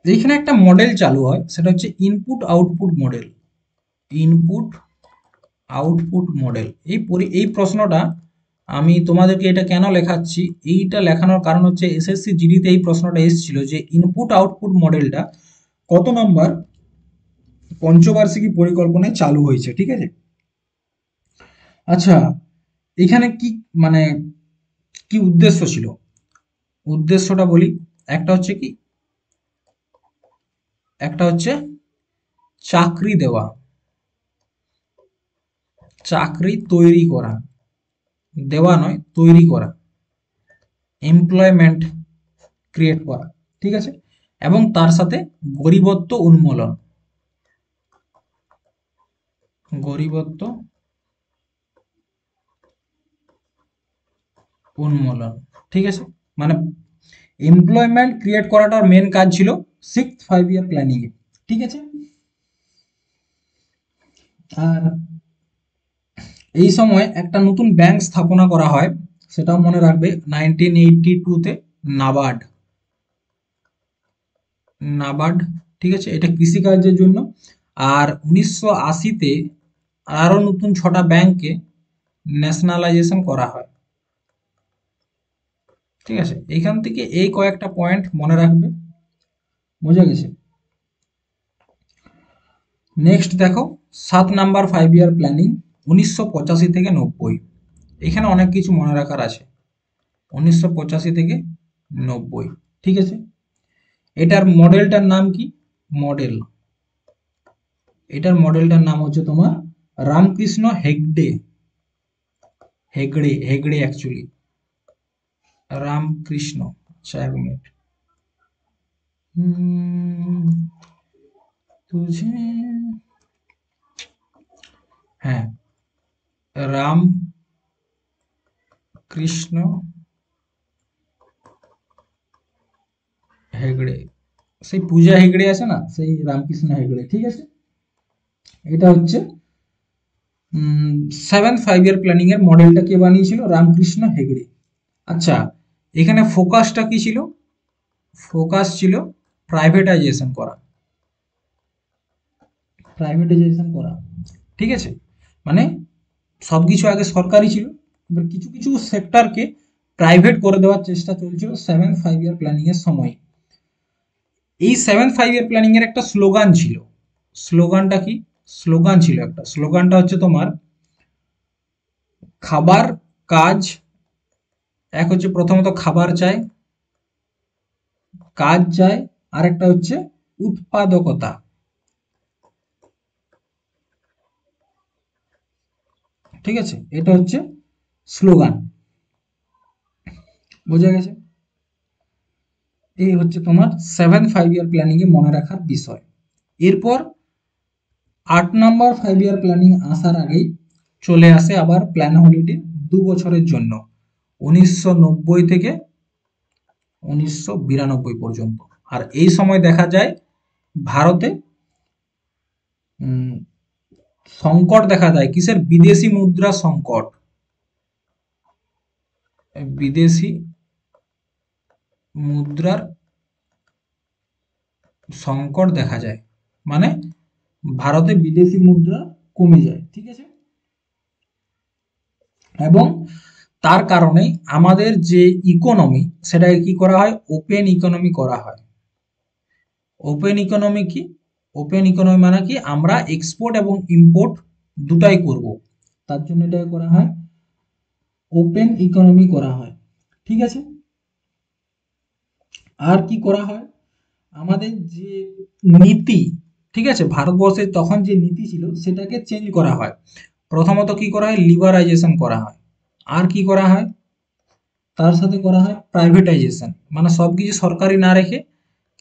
এইখানে একটা মডেল চালু হয়, সেটা হচ্ছে input output model. Input output model, এই প্রশ্নটা আমি তোমাদেরকে এটা কেন লেখাচ্ছি, এইটা লেখানোর কারণ হচ্ছে এসএসসি জিডিতে এই প্রশ্নটা এসেছিল যে ইনপুট আউটপুট মডেলটা কত নম্বর পঞ্চবার্ষিকী পরিকল্পনায় চালু হয়েছে। ঠিক আছে, আচ্ছা, এখানে কি মানে কি উদ্দেশ্য ছিল? উদ্দেশ্যটা বলি, একটা হচ্ছে কি, একটা হচ্ছে চাকরি দেওয়া, চাকরি তৈরি করা, দেওয়া নয় তৈরি করা, এমপ্লয়মেন্ট ক্রিয়েট করা। ঠিক আছে, এবং তার সাথে গরিবত্ব উন্মূলন, গরিবত্ব উন্মূলন। ঠিক আছে, মানে এমপ্লয়মেন্ট ক্রিয়েট করাটার মেন কাজ ছিল 6 5 ইয়ার প্ল্যানিং এ। ঠিক আছে, আর এই সময় একটা নতুন ব্যাংক স্থাপনা করা হয়, সেটাও মনে রাখবে, 1982-তে, নাবার্ড। নাবার্ড, ঠিক আছে, এটা কৃষিকার্যের জন্য। আর 1980-তে আরো নতুন 6টা ব্যাংককে ন্যাশনালাইজেশন করা হয়। ঠিক আছে, এইখান থেকে এই কয়েকটা পয়েন্ট মনে রাখবে। বুঝে গেছে? নেক্সট দেখো 7 নাম্বার 5 ইয়ার প্ল্যানিং, 1985 থেকে 90। এখানে অনেক কিছু মনে রাখার আছে, 1985 থেকে 90। ঠিক আছে, এটার মডেলটার নাম কি? মডেল, এটার মডেলটার নাম হচ্ছে তোমার রামকৃষ্ণ হেগড়ে, হেগড়ে হেগড়ে অ্যাকচুয়ালি রামকৃষ্ণ। আচ্ছা এক মিনিট। হুম, তুঝে, হ্যাঁ, রাম কৃষ্ণ হেগড়ে, সেই পূজা হেগড়ে আছে না, সেই রামকৃষ্ণ হেগড়ে, ঠিক আছে। এটা হচ্ছে 7 5 ইয়ার প্ল্যানিং এর মডেলটা কে বানিয়েছিল? রামকৃষ্ণ হেগড়ে। আচ্ছা, এখানে ফোকাসটা কি ছিল? ফোকাস ছিল প্রাইভেটাইজেশন করা, প্রাইভেটাইজেশন করা, ঠিক আছে। মানে সবকিছু আগে সরকারি ছিল, এবার কিছু কিছু সেক্টরকে প্রাইভেট করে দেওয়ার চেষ্টা চলছিল 7 5 ইয়ার প্ল্যানিং এর সময়। এই 7 5 ইয়ার প্ল্যানিং এর একটা স্লোগান ছিল। স্লোগানটা কি? স্লোগান ছিল একটা, স্লোগানটা হচ্ছে তোমার খাবার, কাজ, এক হচ্ছে প্রথমত খাবার চাই, কাজ চাই, আর একটা হচ্ছে উৎপাদকতা, ঠিক আছে। এটা হচ্ছে স্লোগান, বোঝা গেছে। এই হচ্ছে তোমার 7 5 ইয়ার প্ল্যানিং এ মনে রাখার বিষয়। এরপর 8 নাম্বার 5 ইয়ার প্ল্যানিং আসার আগেই চলে আসে আবার প্ল্যান হলিডে 2 বছরের জন্য, 1990 থেকে 1992 পর্যন্ত। আর এই সময় দেখা যায় ভারতে উম, সংকট দেখা দেয়, কিসের? বিদেশি মুদ্রা সংকট, বিদেশি মুদ্রার সংকট দেখা যায়, মানে ভারতে বিদেশি মুদ্রা কমে যায়, ঠিক আছে। এবং তার কারণে আমাদের যে ইকোনমি, সেটাকে কি করা হয়? ওপেন ইকোনমি করা হয়। ওপেন ইকোনমি কি? ওপেন ইকোনমি মানে কি? আমরা এক্সপোর্ট এবং ইম্পোর্ট দুটাই করব, তার জন্য এটাকে করা হয় ওপেন ইকোনমি করা হয়, ঠিক আছে। আর কি করা হয়? আমাদের যে নীতি, ঠিক আছে, ভারতবর্ষের তখন যে নীতি ছিল সেটাকে চেঞ্জ করা হয়। প্রথমত কি করা হয়? লিবারাইজেশন করা হয়। আর কি করা হয়? তার সাথে করা হয় প্রাইভেটাইজেশন, মানে সবকিছু সরকারি না রেখে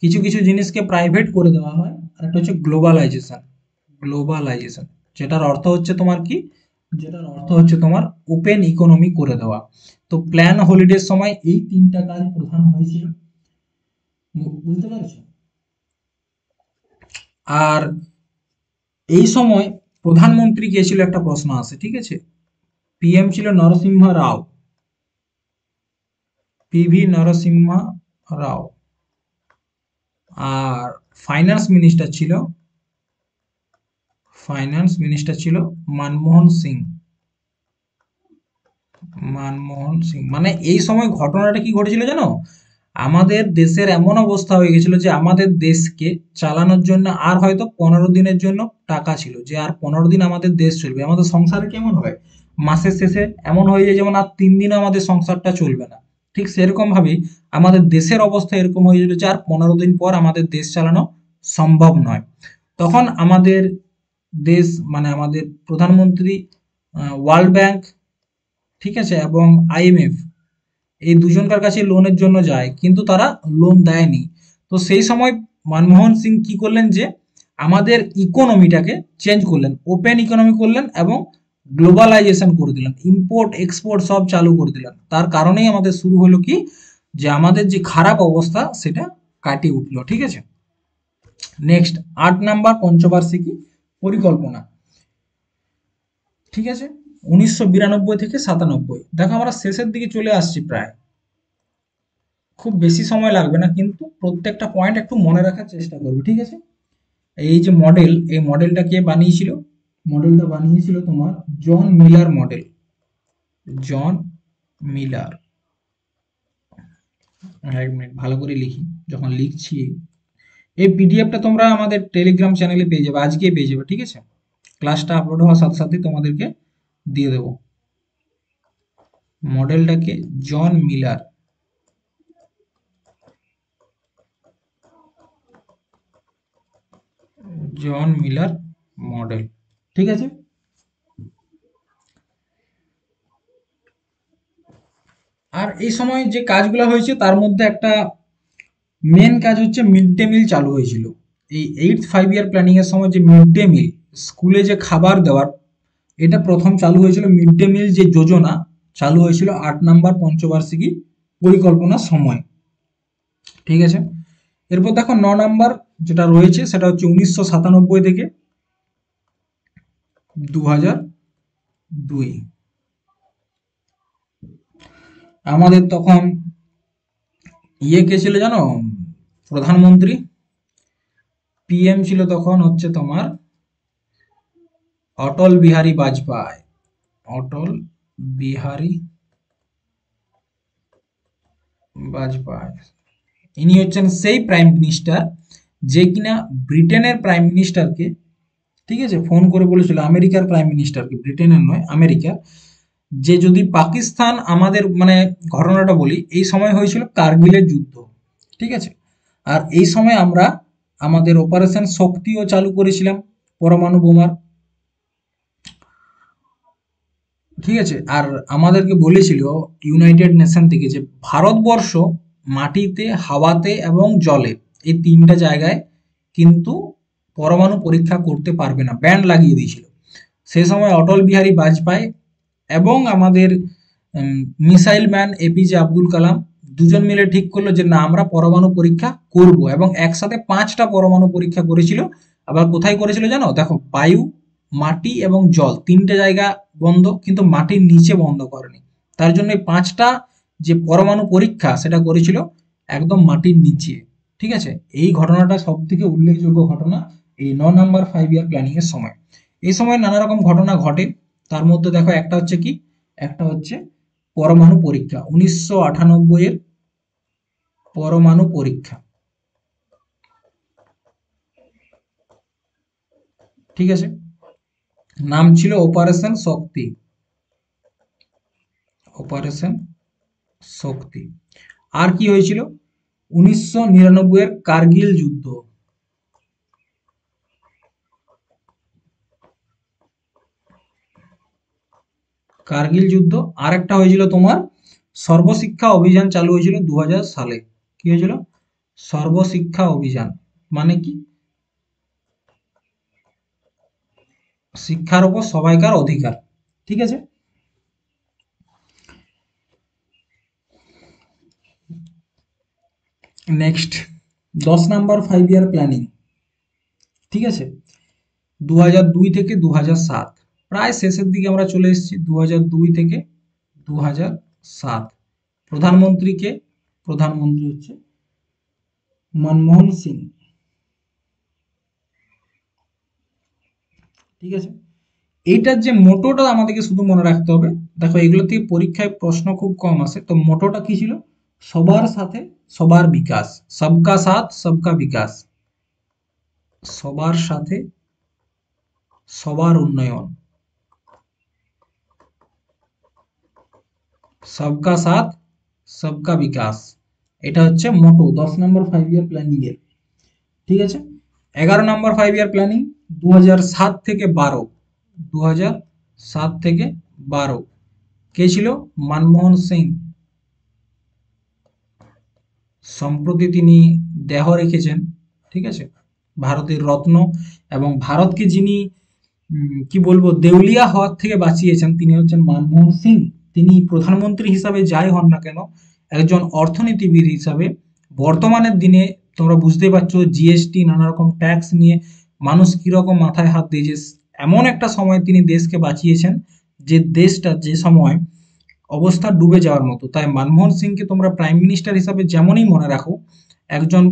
কিছু কিছু জিনিসকে প্রাইভেট করে দেওয়া হয়। আর একটা হচ্ছে গ্লোবালাইজেশন, গ্লোবালাইজেশন, যেটার অর্থ হচ্ছে তোমার কি? যেটার অর্থ হচ্ছে তোমার ওপেন ইকোনমি করে দেওয়া। তো প্ল্যান হলিডের সময় এই তিনটা কাজ প্রধান হয়েছিল, বুঝতে পারছো? আর এই সময় প্রধানমন্ত্রী কে ছিল একটা প্রশ্ন আসে, ঠিক আছে। পিএম ছিল নরসিংহ রাও, পিভি নরসিংহ রাও। আর ফাইন্যান্স মিনিস্টার ছিল, ফাইন্যান্স মিনিস্টার ছিল মনমোহন সিং, মনমোহন সিং। মানে এই সময় ঘটনাটা কি ঘটেছিল জানো? আমাদের দেশের এমন অবস্থা হয়ে গেছিল যে আমাদের দেশকে চালানোর জন্য আর হয়তো 15 দিনের জন্য টাকা ছিল, যে আর 15 দিন আমাদের দেশ চলবে। আমাদের সংসারে কেমন হয়, মাসের শেষে এমন হয়ে যায় যেমন আর 3 দিনও আমাদের সংসারটা চলবে না। ঠিক সেরকম ভাবেই আমাদের দেশের অবস্থা এরকম হয়ে যেত যে আর 15 দিন পর আমাদের দেশ চালানো সম্ভব নয়। তখন আমাদের দেশ, মানে আমাদের প্রধানমন্ত্রী ওয়ার্ল্ড ব্যাংক, ঠিক আছে, এবং আইএমএফ, এই দুজনকার কাছে লোনের জন্য যায়, কিন্তু তারা লোন দেয়নি। তো সেই সময় মনমোহন সিং কি করলেন, যে আমাদের ইকোনমিটাকে চেঞ্জ করলেন, ওপেন ইকোনমি করলেন এবং গ্লোবালাইজেশন করে দিলেন, ইম্পোর্ট এক্সপোর্ট সব চালু করে দিলেন। তার কারণেই আমাদের শুরু হলো কি, যে আমাদের যে খারাপ অবস্থা সেটা কাটিয়ে উঠলো, ঠিক আছে। নেক্সট 8 নাম্বার পঞ্চবার্ষিকী পরিকল্পনা, ঠিক আছে, 1992 থেকে 97। দেখো আমরা শেষের দিকে চলে আসছি প্রায়, খুব বেশি সময় লাগবে না, কিন্তু প্রত্যেকটা পয়েন্ট একটু মনে রাখার চেষ্টা করবে, ঠিক আছে। এই যে মডেল, এই মডেলটা কে বানিয়েছিল? মডেলটা বানিয়েছিল তোমার জন মিলার মডেল, জন মিলার। এক মিনিট ভালো করে লিখি, যখন লিখছি। এই পিডিএফটা তোমরা আমাদের টেলিগ্রাম চ্যানেলে পেয়ে যাবে, আজকেই পেয়ে যাবে, ঠিক আছে। ক্লাসটা আপলোড হওয়ার সাথে সাথে তোমাদেরকে দিয়ে দেবো। মডেলটাকে জন মিলার, জন মিলার মডেল। ঠিক আছে, আর এই সময় যে কাজগুলো হয়েছে তার মধ্যে একটা মেন কাজ হচ্ছে মিড ডে মিল চালু হয়েছিল। এই 8th 5 year প্ল্যানিং এর সময় যে মিড ডে মিল, স্কুলে যে খাবার দেওয়ার, এটা প্রথম চালু হয়েছিল। মিড ডে মিল যে যোজনা চালু হয়েছিল 8 নম্বর পঞ্চবার্ষিকী পরিকল্পনার সময়। ঠিক আছে, এরপর দেখো 9 নম্বর যেটা রয়েছে সেটা হচ্ছে 1997 থেকে 2002। আমাদের তখন কে ছিল জানো, প্রধানমন্ত্রী, পিএম ছিল তখন হচ্ছে তোমার অটল বিহারী বাজপেয়ী। অটল বিহারী বাজপেয়ী, ইনি হচ্ছেন সেই প্রাইম মিনিস্টার যে কিনা ব্রিটেনের প্রাইম মিনিস্টারকে, ঠিক আছে, ফোন করে বলেছিল, আমেরিকার প্রাইম মিনিস্টারকে, ব্রিটেনের নয় আমেরিকার, যে যদি পাকিস্তান আমাদের মানে ঘটনাটা বলি, এই সময় হয়েছিল কার্গিলের যুদ্ধ। ঠিক আছে, আর এই সময় আমরা আমাদের অপারেশন শক্তিও চালু করেছিলাম পরমাণু বোমার। ঠিক আছে, আর আমাদেরকে বলেছিল ইউনাইটেড নেশন থেকে যে ভারতবর্ষ মাটিতে, হাওয়াতে এবং জলে, এই তিনটা জায়গায় কিন্তু পরমাণু পরীক্ষা করতে পারবে না, ব্যান লাগিয়ে দিয়েছিল। সেই সময় অটল বিহারী বাজপেয়ী এবং আমাদের missile man APJ Abdul Kalam দুজন মিলে ঠিক করলো যে না, আমরা পরমাণু পরীক্ষা করব, এবং একসাথে 5টা পরমাণু পরীক্ষা করেছিল। আবার কোথায় করেছিল জানো, দেখো, বায়ু, মাটি এবং জল, তিনটে জায়গা বন্ধ, কিন্তু মাটির নিচে বন্ধ করেনি। তার জন্য এই 5টা যে পরমাণু পরীক্ষা সেটা করেছিল একদম মাটির নিচে। ঠিক আছে, এই ঘটনাটা সব থেকে উল্লেখযোগ্য ঘটনা এই 9 নম্বর 5 year প্ল্যানিং এর সময়। এই সময় নানা রকম ঘটনা ঘটে, তার মধ্যে দেখো একটা হচ্ছে কি, একটা হচ্ছে পরমাণু পরীক্ষা, 1998 এর পরমাণু পরীক্ষা। ঠিক আছে, নাম ছিল অপারেশন শক্তি। অপারেশন শক্তি। আর কি হয়েছিল, 1999 এর কার্গিল যুদ্ধ। কার্গিল যুদ্ধ। আর একটা হয়েছিল তোমার সর্বশিক্ষা অভিযান, চালু হয়েছিল 2000 সালে। কি হয়েছিল, সর্বশিক্ষা অভিযান, মানে কি, শিক্ষার উপর সবাইকার অধিকার। ঠিক আছে, নেক্সট 10 নম্বর 5 year প্ল্যানিং। ঠিক আছে, 2002 থেকে 2007, প্রায় শেষের দিকে আমরা চলে এসেছি। 2002 থেকে 2007। প্রধানমন্ত্রীকে, প্রধানমন্ত্রী হচ্ছে মনমোহন সিং। ঠিক আছে, এইটার যে মোটোটা আমাদেরকে শুধু মনে রাখতে হবে। দেখো, এগুলো থেকে পরীক্ষায় প্রশ্ন খুব কম আসে। তো মোটোটা কি ছিল, সবার সাথে সবার বিকাশ, সবকা সাথ সবকা বিকাশ, সবার সাথে সবার উন্নয়ন, সবকা সাথ সবকা বিকাশ। এটা হচ্ছে মোটো 10 নম্বর 5 year প্ল্যানিং এর। ঠিক আছে, 11 নম্বর 5 year প্ল্যানিং 2007 থেকে 12। 2007 থেকে 12 কে ছিল, মনমোহন সিং। সম্প্রতি তিনি দেহ রেখেছেন। ঠিক আছে, ভারতের রত্ন, এবং ভারতকে যিনি কি বলবো দেউলিয়া হওয়ার থেকে বাঁচিয়েছেন তিনি হচ্ছেন মনমোহন সিং। তিনি প্রধানমন্ত্রী হিসাবে যাই হন না কেন, একজন অর্থনীতিবিদ হিসাবে বর্তমানের দিনে তোমরা বুঝতে পারছো জিএসটি নানা রকম ট্যাক্স নিয়ে মানুষ কিরকম মাথায় হাত দিয়েছে, এমন একটা সময় তিনি দেশকে বাঁচিয়েছেন যে দেশটা যে সময় অবস্থা ডুবে যাওয়ার মতো। তাই মনমোহন সিংকে তোমরা প্রাইম মিনিস্টার হিসাবে যেমনই মনে রাখো, একজন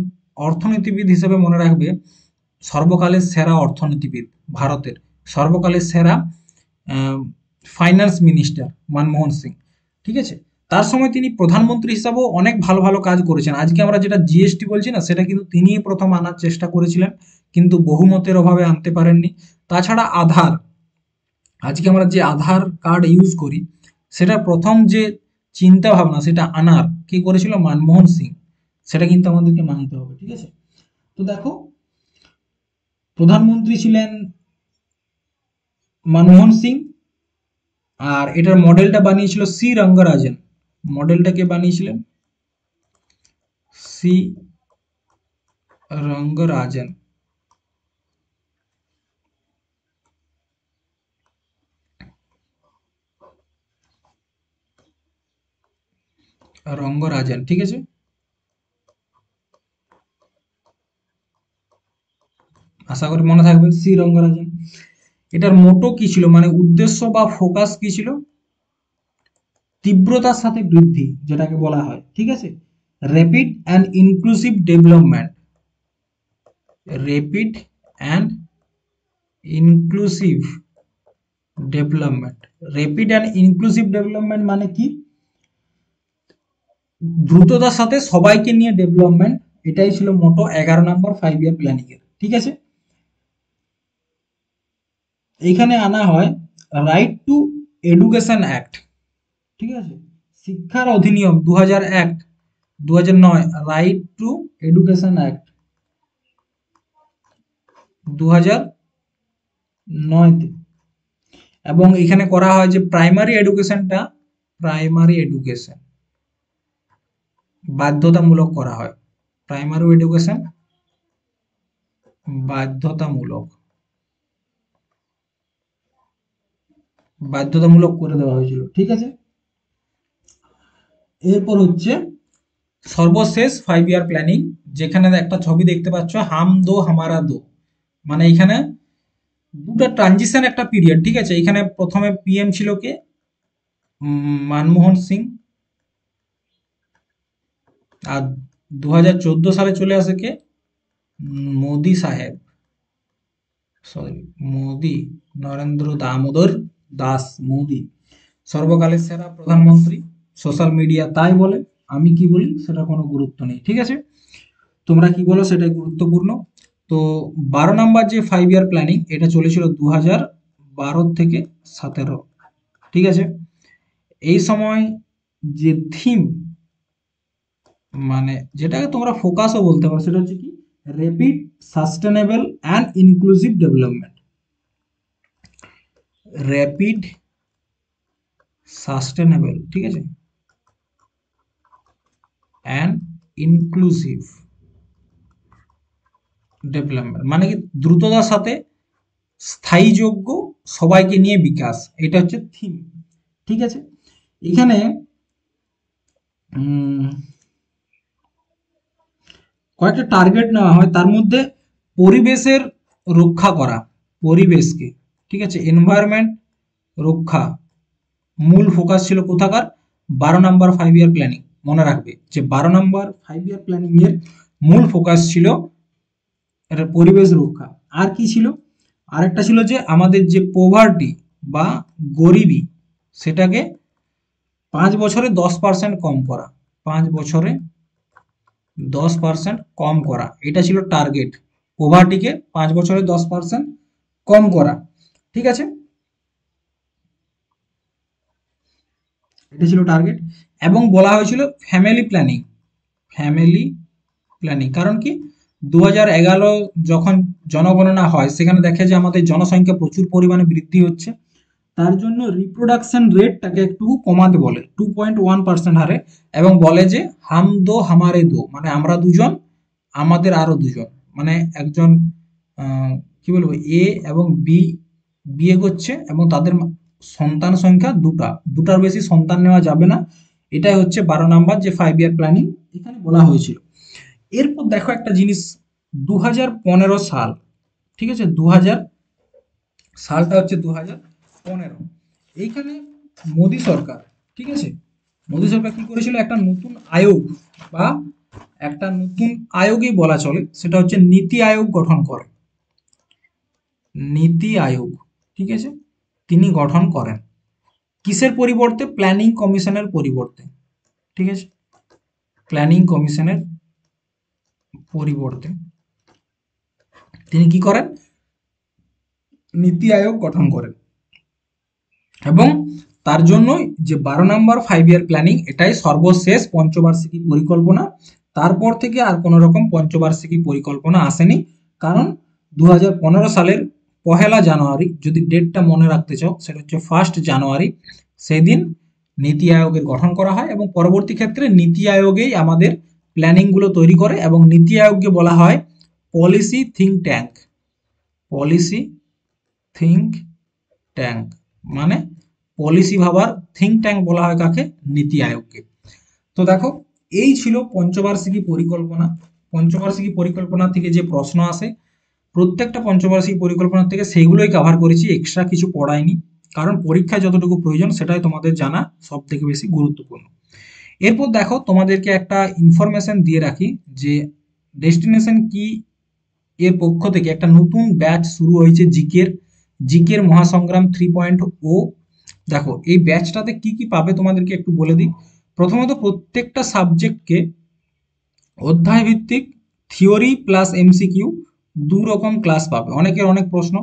অর্থনীতিবিদ হিসেবে মনে রাখবে সর্বকালের সেরা অর্থনীতিবিদ, ভারতের সর্বকালের সেরা ফাইন্যান্স মিনিস্টার মনমোহন সিং। ঠিক আছে, তার সময় তিনি প্রধানমন্ত্রী হিসাবেও অনেক ভালো ভালো কাজ করেছেন। আজকে আমরা যেটা জিএসটি বলছি না, সেটা কিন্তু তিনিই প্রথম আনার চেষ্টা করেছিলেন, কিন্তু বহুমতের অভাবে আনতে পারেননি। তাছাড়া আধার, আজকে আমরা যে আধার কার্ড ইউজ করি, সেটা প্রথম যে চিন্তা ভাবনা সেটা আনার কি করেছিল, মনমোহন সিং। সেটা কিন্তু আমাদেরকে মানতে হবে। ঠিক আছে, তো দেখো, প্রধানমন্ত্রী ছিলেন মনমোহন সিং, আর এটার মডেলটা বানিয়েছিল সি রঙ্গরাজন। মডেলটা কে বানিয়েছিলেন? সি রঙ্গরাজন। রঙ্গরাজন, ঠিক আছে। আশা করি মনে থাকবে, সি রঙ্গরাজন। এটার মোটো কি ছিল, মানে উদ্দেশ্য বা ফোকাস কি ছিল? তীব্রতার সাথে বৃদ্ধি, যেটাকে বলা হয়, ঠিক আছে। Rapid and inclusive development, rapid and inclusive development. Rapid and inclusive development মানে কি? দ্রুততার সাথে সবাইকে নিয়ে ডেভেলপমেন্ট, এটাই ছিল মোটো 11 নম্বর 5 ইয়ার প্ল্যানিং এর, ঠিক আছে। এখানে আনা হয় রাইট টু এডুকেশন অ্যাক্ট, ঠিক আছে। শিক্ষার অধিনিয়ম 2001, 2009, রাইট টু এডুকেশন অ্যাক্ট 2009 তে। এবং এখানে করা হয় যে প্রাইমারি এডুকেশনটা, প্রাইমারি এডুকেশন বাধ্যতামূলক করা হয়। প্রাইমারি এডুকেশন বাধ্যতামূলক, বাধ্যতামূলক করে দেওয়া হয়েছিল, ঠিক আছে। এরপর হচ্ছে সর্বশেষ 5 ইয়ার প্ল্যানিং, যেখানে একটা ছবি দেখতে পাচ্ছ, হাম দো হামারা দো, মানে এখানে দুটো ট্রানজিশন একটা পিরিয়ড, ঠিক আছে। এখানে প্রথমে পিএম ছিল কে? মনমোহন সিং। আর 2014 সালে চলে আসে কে? মোদি সাহেব, সরি মোদি, নরেন্দ্র দামোদর দাস মোদি, সর্বকালের সেরা প্রধানমন্ত্রী। সোশ্যাল মিডিয়া তাই বলে, আমি কি বলি সেটা কোনো গুরুত্ব নেই, ঠিক আছে। তোমরা কি বলো সেটাই গুরুত্বপূর্ণ। তো 12 নাম্বার যে 5 ইয়ার প্ল্যানিং, এটা চলেছিল 2012 থেকে 17, ঠিক আছে। এই সময় যে থিম, মানে যেটাকে তোমরা ফোকাসও বলতে পারো, সেটা হচ্ছে কি? Rapid, sustainable and inclusive development. Rapid, sustainable, ঠিক আছে, অ্যান্ড ইনক্লুসিভ ডেভেলপমেন্ট, মানে কি? দ্রুততার সাথে স্থায়ীযোগ্য, সবাইকে নিয়ে বিকাশ, এটা হচ্ছে থিম, ঠিক আছে। এখানে কয়েকটা টার্গেট নেওয়া হয়, তার মধ্যে পরিবেশের রক্ষা করা, পরিবেশকে, ঠিক আছে, এনভায়রনমেন্ট রক্ষা মূল ফোকাস ছিল কোথাকার? 12 নম্বর 5 ইয়ার প্ল্যানিং। মনে রাখবে যে 12 নম্বর 5 ইয়ার প্ল্যানিং এর মূল ফোকাস ছিল এটা পরিবেশ রক্ষা। আর কি ছিল? আরেকটা ছিল যে আমাদের যে পোভার্টি বা গরিবি, সেটাকে 5 বছরে 10% কম করা, 5 বছরে 10% কম করা, এটা ছিল টার্গেট। পোভার্টিকে 5 বছরে 10% কম করা, ঠিক আছে, এটা ছিল টার্গেট। এবং বলা হয়েছিল ফ্যামিলি প্ল্যানিং, ফ্যামিলি প্ল্যানিং, কারণ কি? 2011 যখন জনগণনা হয়, সেখানে দেখে যে আমাদের জনসংখ্যা প্রচুর পরিমাণে বৃদ্ধি হচ্ছে, তার জন্য রিপ্রোডাকশন রেটটাকে একটু কমাতে বলে 2.1% হারে, এবং বলে যে হাম দো হামারে দো, মানে আমরা দুজন, আমাদের আরো দুজন, মানে একজন কি বলবো, এ এবং বি বিয়ে করছে এবং তাদের সন্তান সংখ্যা দুটার বেশি সন্তান নেওয়া যাবে না। এটাই হচ্ছে 12 নাম্বার যে 5 ইয়ার প্ল্যানিং এখানে বলা হয়েছিল। এরপর দেখো একটা জিনিস, 2015 সাল, ঠিক আছে, 2000 সালটা হচ্ছে 2015। এইখানে মোদী সরকার, ঠিক আছে, মোদী সরকার কি করেছিল? একটা নতুন আয়োগ, বা একটা নতুন আয়োগই বলা চলে, সেটা হচ্ছে নীতি আয়োগ গঠন করে, নীতি আয়োগ, ঠিক আছে, তিনি গঠন করেন। কিসের পরিবর্তে? প্ল্যানিং কমিশনের পরিবর্তে, ঠিক আছে, প্ল্যানিং কমিশনের পরিবর্তে তিনি কি করেন? নীতি আয়োগ গঠন করেন। এবং তার জন্যই যে 12 নম্বর 5 ইয়ার প্ল্যানিং, এটাই সর্বশেষ পঞ্চবার্ষিকী পরিকল্পনা। তারপর থেকে আর কোনো রকম পঞ্চবার্ষিকী পরিকল্পনা আসেনি, কারণ 2015 সালের পহেলা জানুয়ারি, যদি ডেটটা মনে রাখতে চাও সেটা হচ্ছে 1 জানুয়ারি, সেদিন নীতি আয়োগের গঠন করা হয় এবং পরবর্তী ক্ষেত্রে নীতি আয়োগেই আমাদের প্ল্যানিংগুলো তৈরি করে এবং নীতি আয়োগকে বলা হয় policy think tank. Policy think tank মানে পলিসি ভাবার থিঙ্ক ট্যাঙ্ক বলা হয় কাকে? নীতি আয়োগকে। তো দেখো, এই ছিল পঞ্চবার্ষিকী পরিকল্পনা। পঞ্চবার্ষিকী পরিকল্পনা থেকে যে প্রশ্ন আসে, প্রত্যেকটা পঞ্চবার্ষিকী পরিকল্পনা থেকে সেইগুলোই কভার করেছি, এক্সট্রা কিছু পড়াইনি, কারণ পরীক্ষায় যতটুকু প্রয়োজন সেটাই তোমাদের জানা সব থেকে বেশি গুরুত্বপূর্ণ। এরপর দেখো, তোমাদেরকে একটা ইনফরমেশন দিয়ে রাখি যে ডেস্টিনেশন কি এর পক্ষ থেকে একটা নতুন ব্যাচ শুরু হয়েছে জিকের মহাসংগ্রাম 3.0। দেখো, এই ব্যাচটাতে কি কি পাবে তোমাদেরকে একটু বলে দিই। প্রথমত, প্রত্যেকটা সাবজেক্টকে অধ্যায় ভিত্তিক থিওরি প্লাস এমসিকিউ 2 রকম ক্লাস পাবে। অনেকের অনেক প্রশ্ন।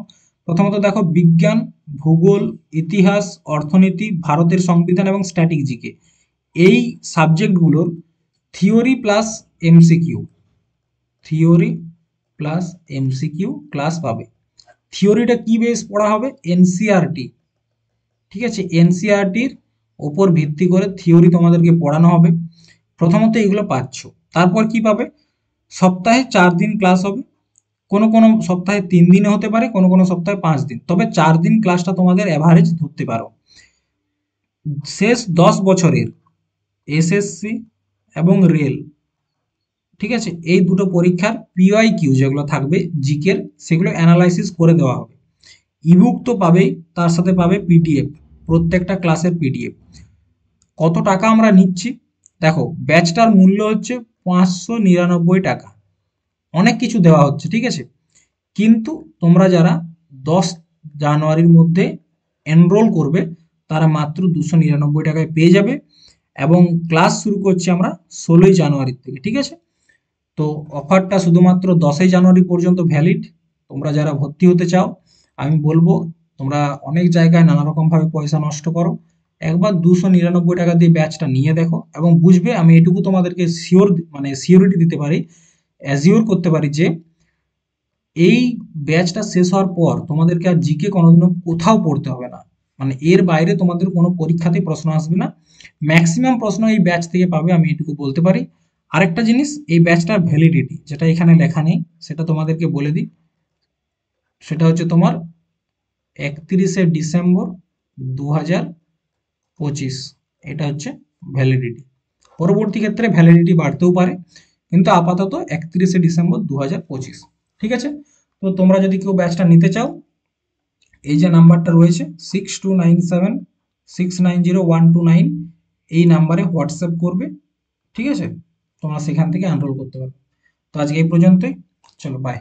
প্রথমত দেখো, বিজ্ঞান, ভূগোল, ইতিহাস, অর্থনীতি, ভারতের সংবিধান এবং স্ট্যাটিক জিকে, এই সাবজেক্টগুলোর theory plus MCQ, theory plus MCQ class পাবে। থিওরিটা কি বেস পড়া হবে? এনসিইআরটি। ঠিক আছে, এনসিইআরটির ওপর ভিত্তি করে থিওরি তোমাদেরকে পড়ানো হবে। প্রথমত এগুলো পাচ্ছ। তারপর কি পাবে? সপ্তাহে 4 দিন ক্লাস হবে। কোনো কোনো সপ্তাহে 3 দিনে হতে পারে, কোনো কোনো সপ্তাহে 5 দিন, তবে 4 দিন ক্লাসটা তোমাদের অ্যাভারেজ ধরতে পারো। শেষ 10 বছরের এসএসসি এবং রেল, ঠিক আছে, এই দুটো পরীক্ষার পিওয়াইকিউ যেগুলো থাকবে জিকের, সেগুলো অ্যানালাইসিস করে দেওয়া হবে। ইবুক তো পাবেই, তার সাথে পাবে পিডিএফ, প্রত্যেকটা ক্লাসের পিডিএফ। কত টাকা আমরা নিচ্ছি? দেখো, ব্যাচটার মূল্য হচ্ছে 599 টাকা। অনেক কিছু দেওয়া হচ্ছে, ঠিক আছে, কিন্তু তোমরা যারা 10 জানুয়ারির মধ্যে এনরোল করবে তারা মাত্র 299 টাকায় পেয়ে যাবে এবং ক্লাস শুরু করছি আমরা 16ই জানুয়ারির থেকে, ঠিক আছে। তো অফারটা শুধুমাত্র 10ই জানুয়ারি পর্যন্ত ভ্যালিড। তোমরা যারা ভর্তি হতে চাও, আমি বলবো তোমরা অনেক জায়গায় নানা রকমভাবে পয়সা নষ্ট করো, একবার 299 টাকা দিয়ে ব্যাচটা নিয়ে দেখো এবং বুঝবে। আমি এটুকু তোমাদেরকে সিওরিটি দিতে পারি, অ্যাজিওর করতে পারি যে এই ব্যাচটা শেষ হওয়ার পর তোমাদেরকে আর জিকে কোনোদিনও কোথাও পড়তে হবে না। মানে এর বাইরে তোমাদের কোনো পরীক্ষাতেই প্রশ্ন আসবে না, ম্যাক্সিমাম প্রশ্ন এই ব্যাচ থেকে পাবে, আমি এটুকু বলতে পারি। আরেকটা জিনিস, এই ব্যাচটার ভ্যালিডিটি যেটা এখানে লেখা নেই সেটা তোমাদেরকে বলে দিই, সেটা হচ্ছে তোমার 31শে ডিসেম্বর 2025, এটা হচ্ছে ভ্যালিডিটি। পরবর্তী ক্ষেত্রে ভ্যালিডিটি বাড়তেও পারে, কিন্তু আপাতত 31শে ডিসেম্বর 2025, ঠিক আছে। তো তোমরা যদি কেউ ব্যাচটা নিতে চাও, এই যে নাম্বারটা রয়েছে 6297690129, এই নাম্বারে হোয়াটসঅ্যাপ করবে, ঠিক আছে, তোমরা সেখান থেকে এনরোল করতে পারবে। তো আজকে এই পর্যন্তই, চলো বাই।